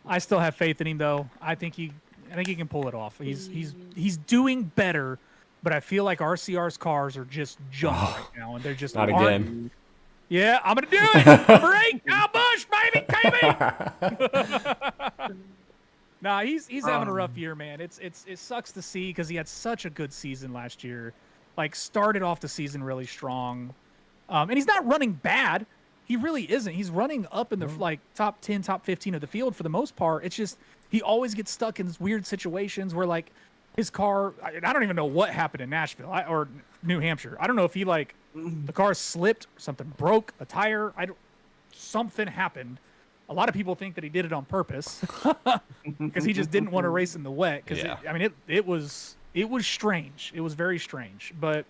I still have faith in him, though. I think he can pull it off. He's doing better, but I feel like RCR's cars are just junk right now, and they're just Not aren't- again. Yeah, I'm gonna do it. Number 8, Kyle Busch, baby, KB. Nah, he's having a rough year, man. It sucks to see because he had such a good season last year. Like started off the season really strong, and he's not running bad. He really isn't. He's running up in the like top 10, top 15 of the field for the most part. It's just he always gets stuck in weird situations where like his car. I don't even know what happened in Nashville or New Hampshire. I don't know if he like the car slipped, something broke, a tire. Something happened. A lot of people think that he did it on purpose because he just didn't want to race in the wet. Because Yeah. it was strange. It was very strange. But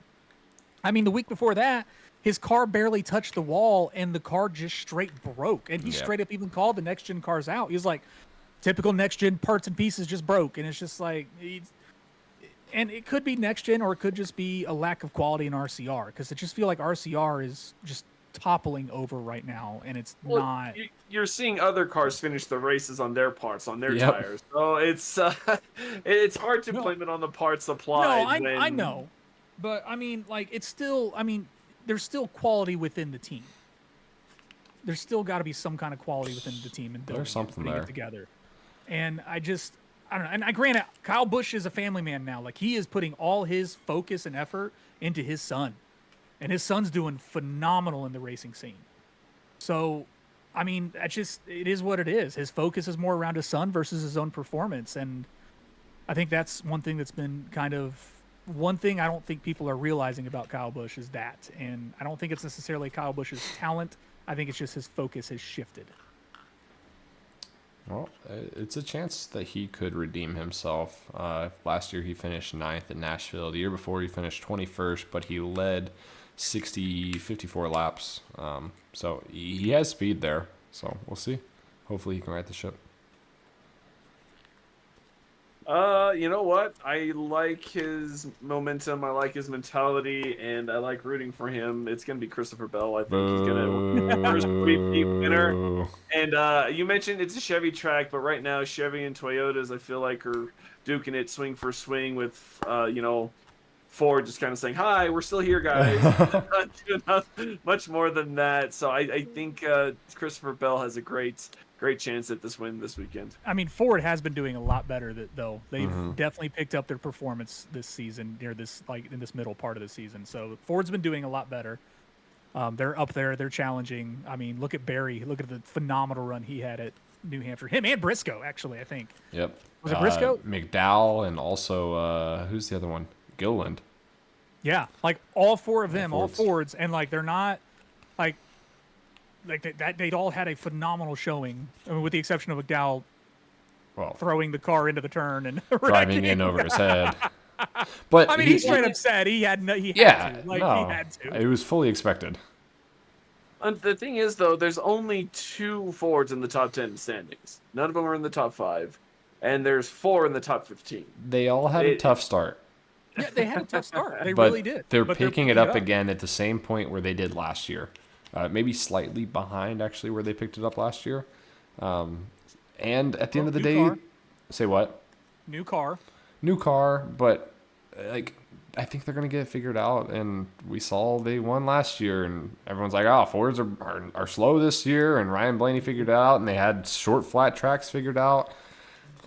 I mean, the week before that, his car barely touched the wall and the car just straight broke. And he Yeah. straight up even called the next gen cars out. He was like, typical next gen parts and pieces just broke. And it's just like, and it could be next gen or it could just be a lack of quality in RCR because it just feel like RCR is just toppling over right now and it's not. You're seeing other cars finish the races on their parts, on their Yep. tires. So it's hard to No. blame it on the part supply. No, I know. But I mean, like, it's still, I mean, there's still quality within the team. There's still got to be some kind of quality within the team and building something putting there. it together. And I don't know. And I granted, Kyle Busch is a family man now. Like, he is putting all his focus and effort into his son. And his son's doing phenomenal in the racing scene. So, I mean, it is what it is. His focus is more around his son versus his own performance. And I think that's one thing that's been one thing I don't think people are realizing about Kyle Busch is that. And I don't think it's necessarily Kyle Busch's talent. I think it's just his focus has shifted. Well, it's a chance that he could redeem himself. Last year he finished 9th at Nashville. The year before he finished 21st, but he led 54 laps. So he has speed there. So we'll see. Hopefully he can right the ship. You know what? I like his momentum. I like his mentality, and I like rooting for him. It's gonna be Christopher Bell. I think he's gonna first repeat winner. Boo. And you mentioned it's a Chevy track, but right now Chevy and Toyotas, I feel like, are duking it swing for swing with, Ford just kind of saying, "Hi, we're still here, guys." Not doing nothing much more than that. So I think Christopher Bell has a great chance at this win this weekend. I mean, Ford has been doing a lot better though. They've Mhm. definitely picked up their performance this season near this, like in this middle part of the season. So Ford's been doing a lot better. They're up there. They're challenging. I mean, look at Barry. Look at the phenomenal run he had at New Hampshire. Him and Briscoe, actually, I think. Yep. Was it Briscoe? McDowell and also who's the other one? Gilliland. Yeah, like all four of them, all Fords. Fords, and like they're not like they'd all had a phenomenal showing. I mean, with the exception of McDowell Well, throwing the car into the turn and driving wrecking. in over his head. But I mean, he straight up said he had to. yeah, Like no, he had to. it was fully expected. The thing is, though, there's only 2 Fords in the top 10 standings. None of them are in the top 5, and there's 4 in the top 15. They all had a tough start. Yeah, they had a tough start. They But really did. They're But picking it up again at the same point where they did last year. Maybe slightly behind, actually, where they picked it up last year. And at the end of the New day, car. say what? New car. New car, but like I think they're gonna get it figured out. And we saw they won last year, and everyone's like, "Oh, Fords are slow this year." And Ryan Blaney figured it out, and they had short flat tracks figured out,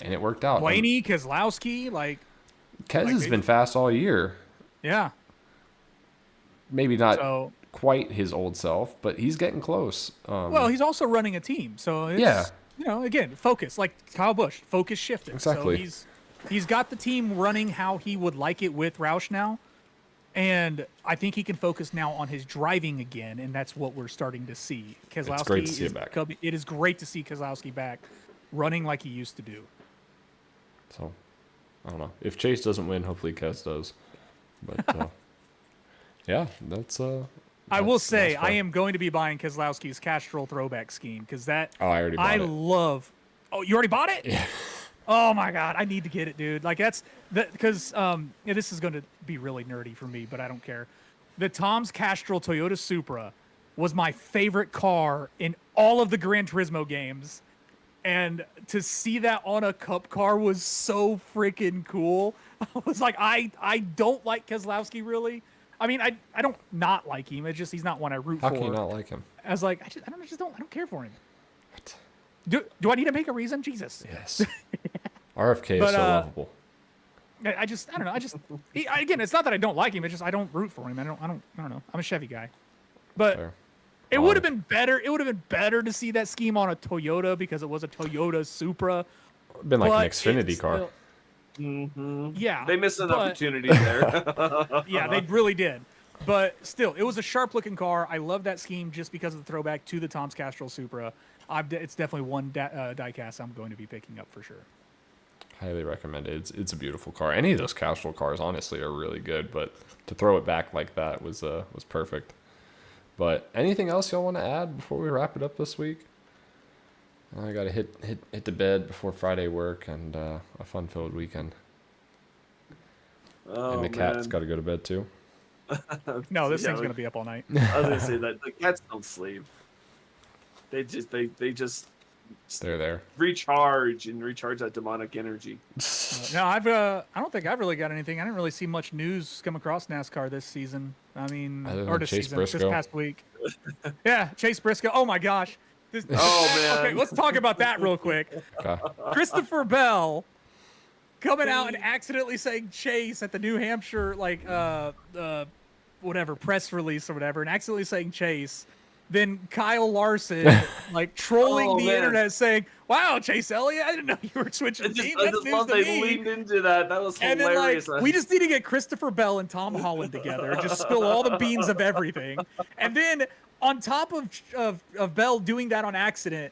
and it worked out. Blaney, Keselowski, like Kez has they- been fast all year. yeah. Maybe not So quite his old self, but he's getting close. well, he's also running a team, so it's, Yeah. again, focus like Kyle Busch, focus shifted. Exactly. So he's got the team running how he would like it with Roush now, and I think he can focus now on his driving again, and that's what we're starting to see. Keselowski great to see it back. It is great to see Keselowski back, running like he used to do. So, I don't know. If Chase doesn't win, hopefully Kez does. But Yeah, that's I will that's say I fun. am going to be buying Keselowski's Castrol throwback scheme because that Oh, I already bought I it. love. Oh, you already bought it? Yeah. Oh my god, I need to get it, dude. Like that's that because yeah, this is going to be really nerdy for me, but I don't care. The Tom's Castrol Toyota Supra was my favorite car in all of the Gran Turismo games, and to see that on a cup car was so freaking cool. I was like, I don't like Keselowski really. I mean, I don't not like him. It's just he's not one I root How for. can you not like him? I was like, I don't care for him. What? Do I need to make a reason? Jesus. Yes. RFK But, is so lovable. I don't know. Again, it's not that I don't like him. It's just I don't root for him. I don't know. I'm a Chevy guy. But Fair. it would have been better. It would have been better to see that scheme on a Toyota because it was a Toyota Supra. Been like an but Xfinity it's car. still- Mm-hmm. Yeah, They missed an but- opportunity there. Yeah, they really did. But still, it was a sharp-looking car. I love that scheme just because of the throwback to the Tom's Castrol Supra. It's definitely one diecast I'm going to be picking up for sure. Highly recommended. It's a beautiful car. Any of those Castrol cars, honestly, are really good. But to throw it back like that was perfect. But anything else y'all want to add before we wrap it up this week? I gotta hit the bed before Friday work and a fun-filled weekend. Oh, And the cat's man. got to go to bed too. No, this Yeah, thing's we- going to be up all night. I was gonna say that the cats don't sleep. They just They're there. recharge that demonic energy. No, I don't think I've really got anything. I didn't really see much news come across NASCAR this season. I mean, Other or than this Chase season, this Briscoe. past week. Yeah, Chase Briscoe. Oh my gosh. Oh, man. Okay, let's talk about that real quick. Okay. Christopher Bell coming out and accidentally saying Chase at the New Hampshire whatever press release or whatever, and accidentally saying Chase. Then Kyle Larson like trolling Oh, the man. internet saying, "Wow, Chase Elliott, I didn't know you were switching I just, teams. I That's just news love to they me." leaned into that. That was And then hilarious. like we just need to get Christopher Bell and Tom Holland together and just spill all the beans of everything. And then on top of Bell doing that on accident,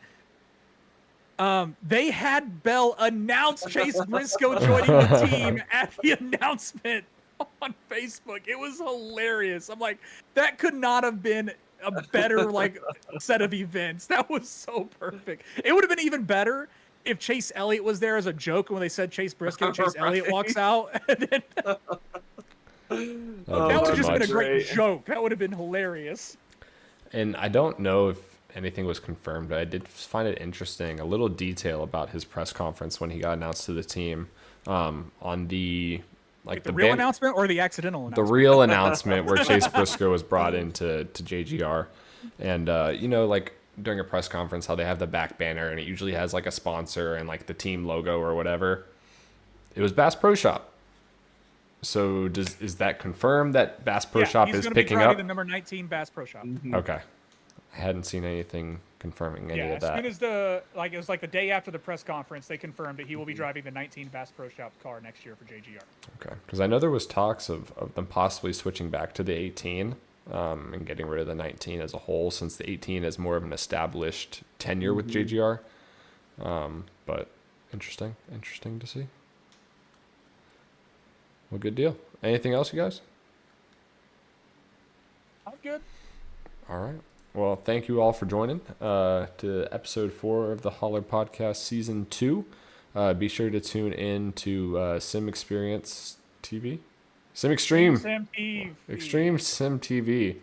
they had Bell announce Chase Briscoe joining the team at the announcement on Facebook. It was hilarious. I'm like, that could not have been a better like set of events. That was so perfect. It would have been even better if Chase Elliott was there as a joke when they said Chase Briscoe, Chase Elliott walks out. And then, That Oh, that be would have too just been a much. great Great. joke. That would have been hilarious. And I don't know if anything was confirmed, but I did find it interesting. A little detail about his press conference when he got announced to the team on the The real announcement or the accidental the announcement? real announcement where Chase Briscoe was brought into JGR, and like during a press conference, how they have the back banner and it usually has like a sponsor and like the team logo or whatever. It was Bass Pro Shop. So is that confirmed that Bass Pro Shop he's is gonna picking be driving up? the number 19 Bass Pro Shop. Okay, I hadn't seen anything confirming any Yeah, of as soon that. as it was like the day after the press conference, they confirmed that he will be driving the 19 Bass Pro Shop car next year for JGR. Okay, because I know there was talks of them possibly switching back to the 18 and getting rid of the 19 as a whole, since the 18 is more of an established tenure with JGR. But interesting to see. Well, good deal. Anything else, you guys? I'm good. All right. Well, thank you all for joining to episode 4 of the Holler Podcast Season 2. Be sure to tune in to Sim Experience TV. Sim Extreme. Sam Eve. Extreme Sim TV.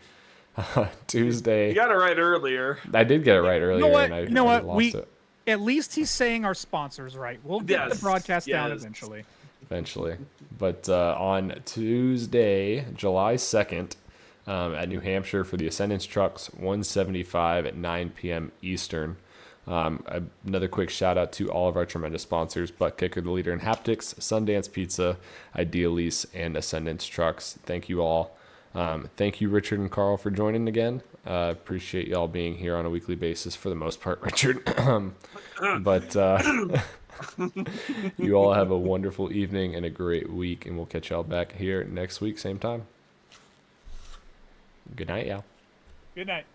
Tuesday. You got it right earlier. I did get it right earlier. what? And I, You know I what? lost it At least he's saying our sponsors right. We'll get the Yes, broadcast down yes. eventually. eventually. But on Tuesday, July 2nd, at New Hampshire for the Ascendance Trucks 175 at 9 p.m. Eastern. Another quick shout out to all of our tremendous sponsors: Butt Kicker, the leader in haptics, Sundance Pizza, Ideal Lease, and Ascendance Trucks. Thank you all. Thank you, Richard and Carl, for joining again. Appreciate y'all being here on a weekly basis for the most part, Richard. But you all have a wonderful evening and a great week, and we'll catch y'all back here next week, same time. Good night, y'all. Good night.